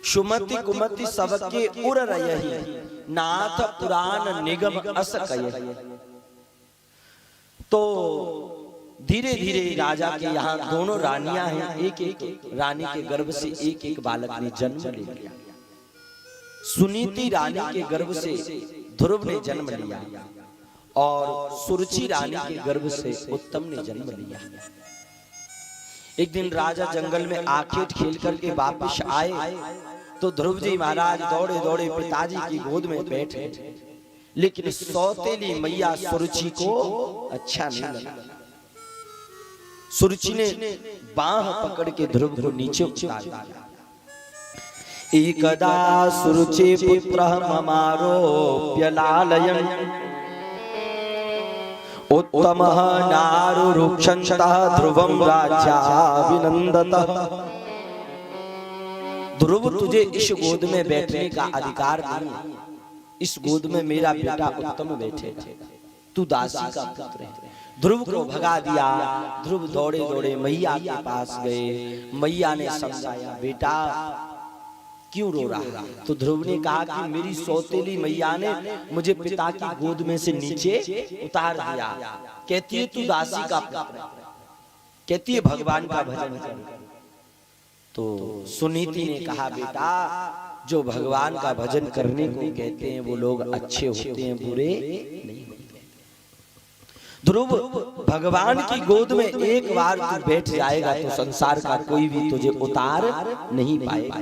Speaker 1: सुमति कुमति सबके उर रही, नाथ पुराण निगम अस कयहि। तो धीरे धीरे राजा के यहाँ दोनों रानियां हैं, एक एक रानी के गर्भ से एक एक बालक ने जन्म ले लिया। सुनीति रानी के गर्भ से ध्रुव ने जन्म लिया और सुरुचि रानी के गर्भ से उत्तम ने जन्म लिया। एक दिन राजा जंगल में आखेट खेल करके वापस आए तो ध्रुव जी महाराज दौड़े दौड़े पिताजी की गोद में बैठे, लेकिन सौतेली मैया सुरुचि को अच्छा नहीं लगा। सुरुचि ने बांह पकड़ के ध्रुव को नीचे उतार दिया। एकदा सुरुचि पुत्र ममारोप्य लालयन् उत्तमः नारुरुक्षन्तः ध्रुवं राज्याभिनन्दतः। ध्रुव, तुझे इस गोद में बैठने का अधिकार नहीं है, इस गोद में मेरा बेटा उत्तम बैठेगा, तू दासी का पुत्र है। ध्रुव को भगा दिया। ध्रुव दौड़े दौड़े मैया के पास गए। मैया ने समझाया, बेटा क्यों रो रहा है? तो ध्रुव ने कहा कि मेरी सौतेली मैया ने मुझे पिता की गोद में से नीचे उतार दिया। कहती है तू दासी का पुत्र है, कहती है भगवान का भजन कर। तो सुनीति ने कहा, बेटा जो भगवान का भजन करने को कहते हैं वो लोग अच्छे होते हैं, बुरे नहीं होते। ध्रुव, भगवान की गोद में एक बार तू बैठ जाएगा तो संसार का कोई भी तुझे उतार नहीं पाएगा।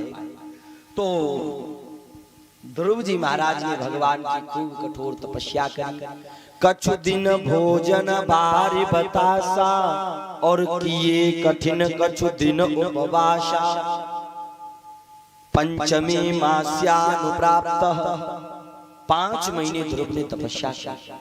Speaker 1: तो ध्रुव जी महाराज ने भगवान की खूब कठोर तपस्या करी। कछु दिन भोजन बारी बतासा और किए कठिन कछु दिन उपवासा। पंचमी मास्यानुप्राप्त, 5 महीने ध्रुव ने तपस्या की।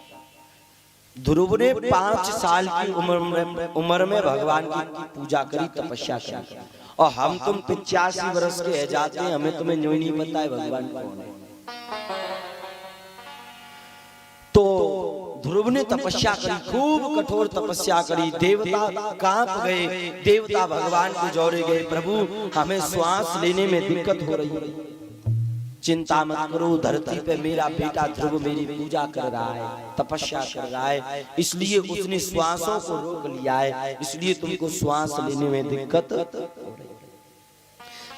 Speaker 1: ध्रुव ने 5 साल की उम्र में भगवान की पूजा करी, तपस्या करी। और हम तुम 85 वर्ष के है जाते हैं, हमें तुम्हें न्यों नहीं पता है भगवान कौन है। तो ध्रुव ने तपस्या करी, खूब कठोर तपस्या करी। देवता कांप गए, देवता भगवान को जोड़े गए, प्रभु हमें श्वास लेने में दिक्कत हो रही है, चिंता मत करो, धरती पे मेरा बेटा ध्रुव मेरी पूजा कर रहा है, तपस्या कर रहा है, इसलिए उसने श्वासों को रोक लिया है, इसलिए तुमको श्वास लेने में दिक्कत हो रही है।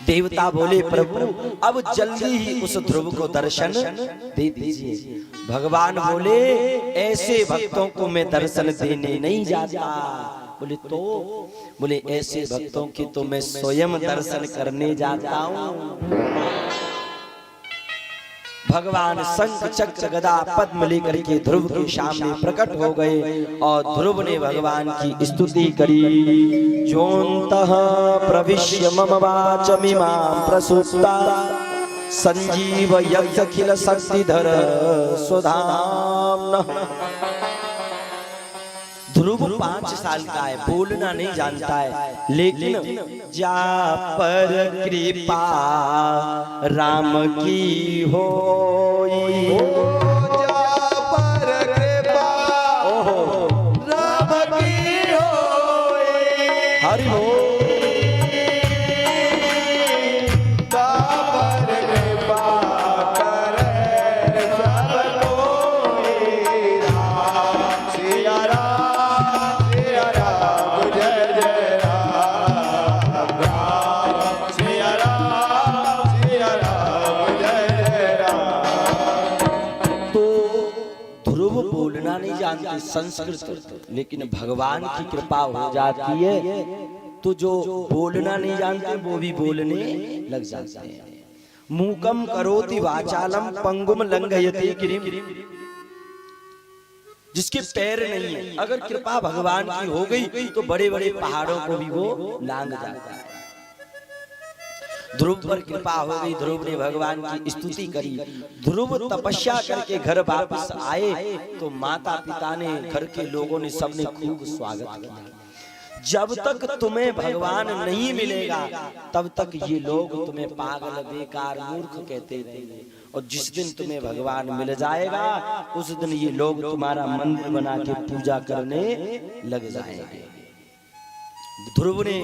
Speaker 1: देवता बोले, प्रभु अब जल्दी ही उस ध्रुव को दर्शन दे दीजिए। भगवान बोले, ऐसे भक्तों को मैं दर्शन देने नहीं जाता। बोले तो? बोले ऐसे भक्तों की तो मैं स्वयं दर्शन करने जाता हूँ। भगवान शंख चक्र गदा पद्म लेकर के ध्रुव के सामने प्रकट हो गए और ध्रुव ने भगवान की स्तुति करी। जोन्तः प्रविश्य मम वाचमिमां प्रसूता संजीव यज्ञखिल शक्तिधर स्वधाम्नः। ध्रुव 5 साल का है, बोलना नहीं जानता है, लेकिन जा पर कृपा राम की होई,
Speaker 2: जा पर कृपा राम की होई।
Speaker 1: हरि बोल।
Speaker 2: जा पर कृपा करे सब कोई, राम सिया राम सिया राम जय जय राम, राम सिया राम जय जय राम।
Speaker 1: तो ध्रुव बोलना नहीं जानते संस्कृत, लेकिन भगवान की कृपा हो जाती है तो जो बोलना नहीं जानते वो भी बोलने लग जाते हैं। मूकम करोति वाचालम पंगुम लंघयते गिरिम, जिसके पैर नहीं है, अगर कृपा भगवान की हो गई तो बड़े बड़े पहाड़ों को भी वो लांघ जाता है। ध्रुव पर कृपा हो गई, ध्रुव ने भगवान की स्तुति करी। ध्रुव तपस्या करके घर वापस आए तो माता पिता ने, घर के लोगों ने, सबने खूब स्वागत किया। जब तक तुम्हें भगवान नहीं मिलेगा तब तक ये लोग तुम्हें पागल, बेकार, मूर्ख कहते रहेंगे, और जिस दिन तुम्हें भगवान मिल जाएगा उस दिन ये लोग तुम्हारा मंदिर बना के पूजा करने लग जाएंगे। ध्रुव ने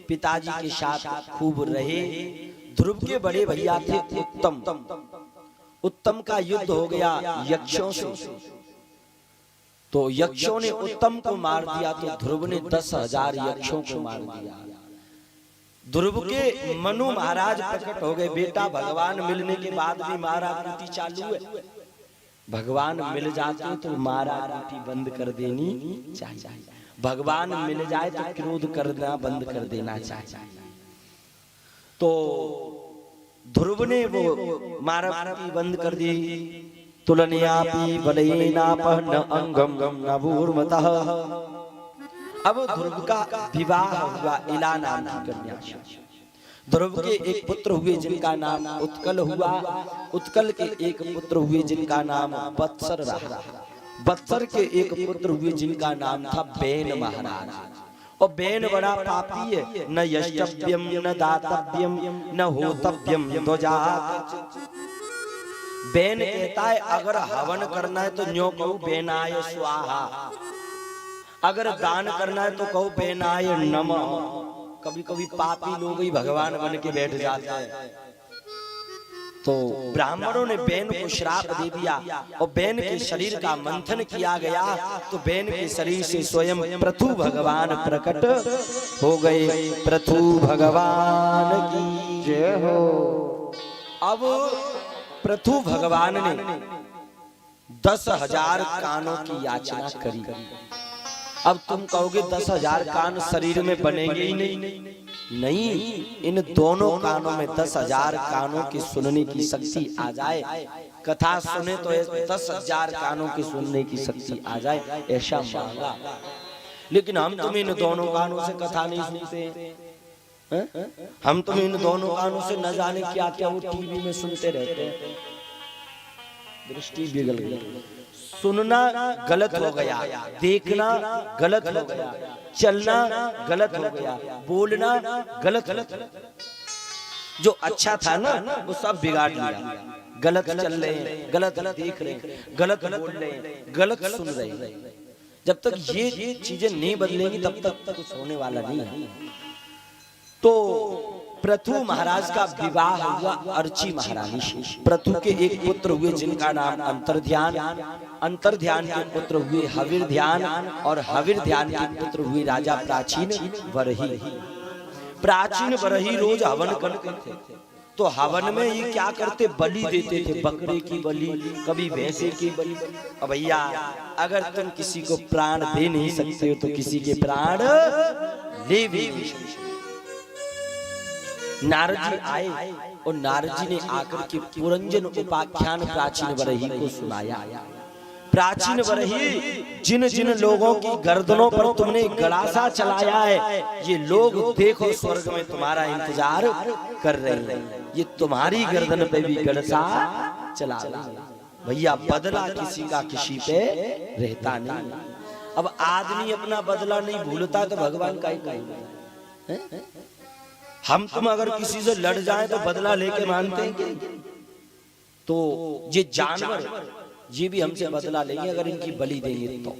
Speaker 1: पिताजी के साथ खूब रहे। ध्रुव के बड़े भैया थे उत्तम। उत्तम का युद्ध हो गया यक्षों से, तो यक्षों ने उत्तम को मार दिया, तो ध्रुव ने 10,000 यक्षों को मार दिया। ध्रुव के मनु महाराज प्रकट हो गए। बेटा, भगवान मिलने के बाद भी मारा पीटी चालू है। भगवान मिल जाते तो मारा पीटी बंद कर देनी चाहिए। भगवान मिल जाए तो क्रोध करना बंद कर देना चाहिए। तो ध्रुव ने वो मारा पीटी बंद कर दी। तुलनीयापि बलयेनापः न अंगम न भूर्मतः। अब ध्रुव का विवाह हुआ इला नाम की कन्या से। ध्रुव के एक पुत्र हुए जिनका नाम उत्कल हुआ। उत्कल के एक पुत्र हुए जिनका नाम वत्सर रहा। वत्सर के एक पुत्र हुए जिनका नाम था बेन महाराज। और बेन बड़ा पापी है, न यष्टव्यम न दातव्यम न होतव्यम ध्वजात। बेन कहता है अगर हवन करना है तो न्यो कहू बेनाय स्वाहा, अगर दान करना है तो कहो बेनाय नमः। कभी कभी पापी लोग ही भगवान बन के बैठ जाते हैं। तो ब्राह्मणों ने बेन को श्राप दे दिया और बेन के शरीर का मंथन किया गया, तो बेन के शरीर से स्वयं पृथु भगवान प्रकट हो गए। पृथु भगवान की जय हो। अब पृथु भगवान ने 10,000 कानों की याचना करी। अब तुम कहोगे 10,000 कान शरीर में बनेंगे ही नहीं, इन दोनों कानों में 10,000 कानों की सुनने की शक्ति आ जाए। कथा सुने तो 10,000 कानों की सुनने की शक्ति आ जाए, ऐसा मांगा। लेकिन हम तुम इन दोनों कानों से कथा नहीं सुनते। हम तुम इन दोनों कानों से न जाने क्या क्या वो टीवी में सुनते रहते हैं। दृष्टि बिगड़ गई। सुनना गलत हो गया, देखना गलत हो गया, चलना गलत हो गया, बोलना गलत हो गया। जो अच्छा था ना वो सब बिगाड़ लिया। गलत चल रहे हैं, गलत देख रहे हैं, गलत बोल रहे हैं, गलत सुन रहे हैं। जब तक ये चीजें नहीं बदलेंगी तब तक कुछ होने वाला नहीं है। तो पृथु महाराज का विवाह हुआ अर्ची महारानी से। पृथु के एक पुत्र हुए जिनका नाम अंतर्ध्यान। अंतर्ध्यान के पुत्र हुए हविर्ध्यान, और हविर्ध्यान के पुत्र हुए राजा प्राचीन बरही। प्राचीन बरही रोज हवन करते थे। तो हवन में ये क्या करते, बलि देते थे। बकरे की बलि, कभी भैंसे की बलि। अब भैया अगर तुम किसी को प्राण दे नहीं सकते हो तो किसी के प्राण ले भी नहीं सकते। नारद जी आए और नारद जी ने आकर के पुरंजन उपाख्यान प्राचीन बरही को सुनाया। प्राचीन बरही, जिन जिन लोगों की गर्दनों पर तुमने गड़ासा चलाया है, ये लोग देखो स्वर्ग में तुम्हारा इंतजार कर रहे हैं। ये तुम्हारी गर्दन पे भी गड़ासा चला रहा है। भैया बदला किसी का किसी पे रहता नहीं। अब आदमी अपना बदला नहीं भूलता तो भगवान का ही कहेगा। हम तुम अगर किसी से लड़ जाएं तो बदला लेके मानते हैं। तो ये जानवर ये भी हमसे बदला लेंगे अगर इनकी बलि देंगे तो।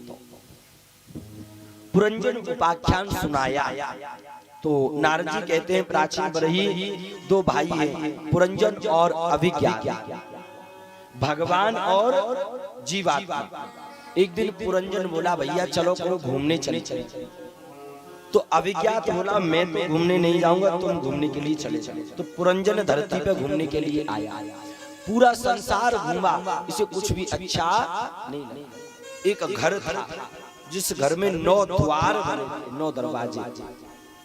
Speaker 1: पुरंजन उपाख्यान सुनाया। तो नारद जी कहते हैं प्राचीन बरही 2 भाई हैं, पुरंजन और अभिज्ञा, भगवान और जीवात्मा। एक दिन पुरंजन बोला भैया चलो करो घूमने चले। तो अभिज्ञात बोला मैं तो घूमने नहीं जाऊंगा, तुम घूमने के लिए चले जाओ। तो पुरंजन धरती पे घूमने के लिए आया। पूरा संसार घूमा, इसे कुछ भी अच्छा नहीं लगा। एक घर था जिस घर में 9 द्वार बने, 9 दरवाजे।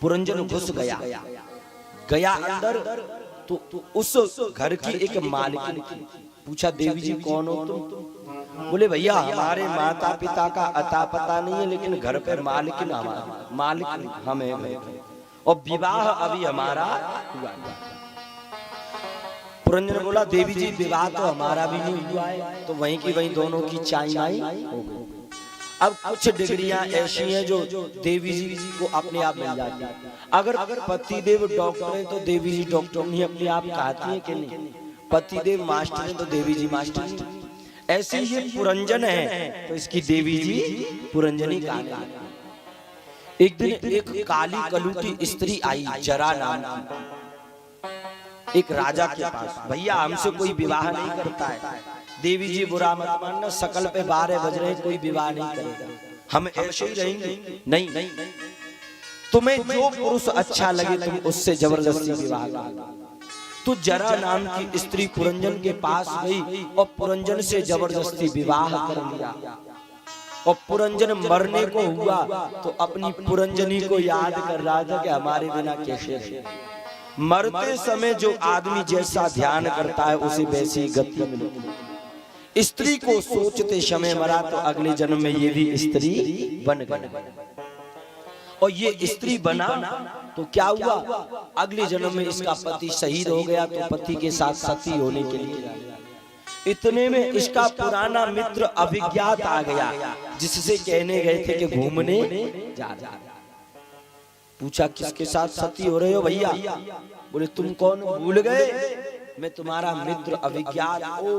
Speaker 1: पुरंजन घुस गया अंदर। तो उस घर की एक मालिक ने पूछा देवी जी कौन हो तुम? बोले भैया हमारे माता पिता का अता पता नहीं है, लेकिन घर पे मालिक हम हैं और विवाह अभी हमारा हुआ। पुरंजन बोला देवी जी विवाह तो हमारा भी नहीं हुआ है, तो वहीं की वहीं दोनों की चाई माई हो गई। अब कुछ डिग्रियां ऐसी हैं जो देवी जी को अपने आप मिल जाती है। अगर पति देव डॉक्टर है तो देवी जी डॉक्टर नहीं अपने आप कहती है कि नहीं, पति देव मास्टर है तो देवी जी मास्टर नहीं। ऐसे ही ये पुरंजन है तो इसकी देवी जी पुरंजनी कहा। एक दिन एक काली कलूटी स्त्री आई, जरा नाम की, एक राजा के पास। भैया हमसे कोई विवाह नहीं करता है, देवी जी बुरा मत मानना, सकल पे 12 बज रहे, कोई विवाह नहीं करेगा, हम ऐसे ही रहेंगे। नहीं, तुम्हें जो पुरुष अच्छा लगे तुम उससे जबरदस्ती विवाह करो। तो जरा नाम की स्त्री पुरंजन के पास गई और पुरंजन से जबरदस्ती विवाह कर लिया। और पुरंजन मरने को हुआ तो अपनी पुरंजनी को याद कर रहा था कि हमारे बिना कैसे रहे। मरते समय जो आदमी जैसा ध्यान करता है उसे वैसी गति मिलती। स्त्री को सोचते समय मरा तो अगले जन्म में ये भी स्त्री बन गई। और ये स्त्री बना तो क्या हुआ, अगले जन्म में इसका पति शहीद हो गया तो पति के साथ सती होने के लिए। इतने में इसका पुराना मित्र अभिज्ञात आ गया, जिससे कहने गए थे कि घूमने जा रहा। पूछा किसके साथ सती हो रहे हो भैया? बोले तुम कौन, भूल गए, मैं तुम्हारा मित्र अभिज्ञात। ओ,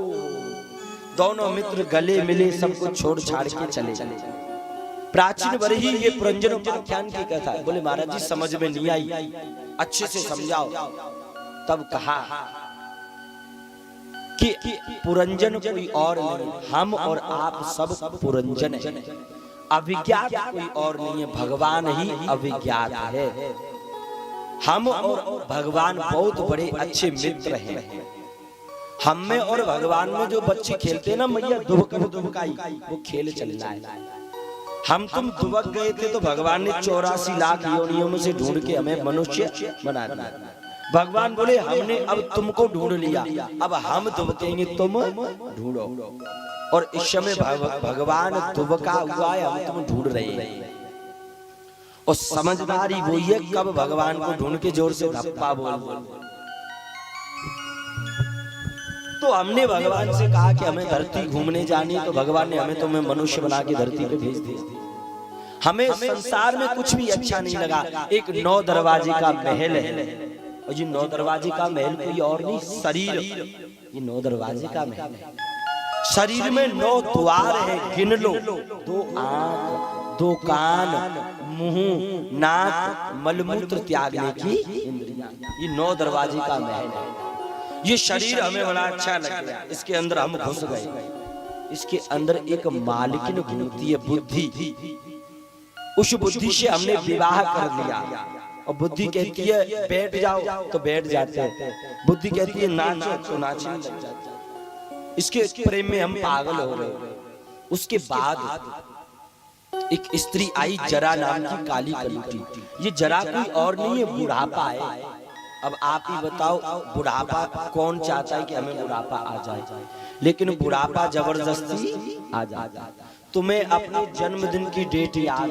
Speaker 1: दोनों मित्र गले मिले, सब कुछ छोड़ छाड़ के चले। प्राचीन वरही ये पुरंजन उपाख्यान की कथा है। बोले महाराज जी समझ में नहीं आई, अच्छे से समझाओ। तब कहा कि पुरंजन कोई और नहीं, हम और आप सब पुरंजन है। अभिज्ञात कोई और नहीं है, भगवान ही अभिज्ञात है। हम और भगवान बहुत बड़े अच्छे मित्र हैं। हम में और भगवान में जो बच्चे खेलते हैं ना मैया दुबकाई, वो खेल चल रहा है। हम तुम दुबक गए थे तो भगवान ने 84 लाख योनियों में से ढूंढ के हमें मनुष्य बना दिया। भगवान बोले हमने अब तुमको ढूंढ लिया, अब हम दुबकेंगे, तुम ढूंढो। और इस समय भगवान दुबका हुआ है, हम तुम ढूंढ रहे हैं। और समझदारी वो है कब भगवान को ढूंढ के जोर से धप्पा बोल। तो हमने भगवान से कहा कि हमें धरती घूमने जानी, तो भगवान ने हमें तुम्हें मनुष्य बना के धरती पे भेज दिया। हमें संसार में कुछ भी अच्छा नहीं लगा। एक 9 दरवाजे का महल है, और ये 9 दरवाजे का महल कोई और नहीं, शरीर। ये 9 दरवाजे का महल है। शरीर में 9 द्वार है, गिन लो। 2 आंख, 2 कान, मुंह, नाक, मलमूत्र त्यागने की इंद्रियां। ये 9 दरवाजे का महल है। ये शरीर हमें बड़ा अच्छा लग गया, इसके अंदर हम घुस गए। इसके अंदर एक मालिकिन घूमती है, बुद्धि। उस बुद्धि से हमने विवाह कर लिया। और बुद्धि कहती है बैठ जाओ तो बैठ जाते हैं, बुद्धि कहती है नाचो तो नाचने लग जाते हैं। इसके प्रेम में हम पागल हो रहे। उसके बाद एक स्त्री आई, जरा नाम की काली कलूटी। ये जरा कोई और नहीं है, बुढ़ापा है। अब आप ही बताओ, बुढ़ापा कौन चाहता है कि हमें बुढ़ापा आ जाए? लेकिन बुढ़ापा जबरदस्ती आ जाता। तुम्हें अपने जन्मदिन की डेट याद,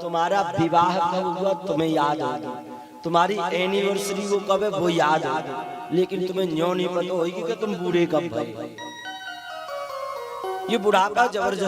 Speaker 1: तुम्हारा विवाह कब हुआ तुम्हें याद होगा, तुम्हारी एनिवर्सरी वो कब है वो याद होगा, लेकिन तुम्हें न्यों नहीं पता होगी कि तुम बूढ़े कब भरे। ये बुढ़ापा जबरदस्ती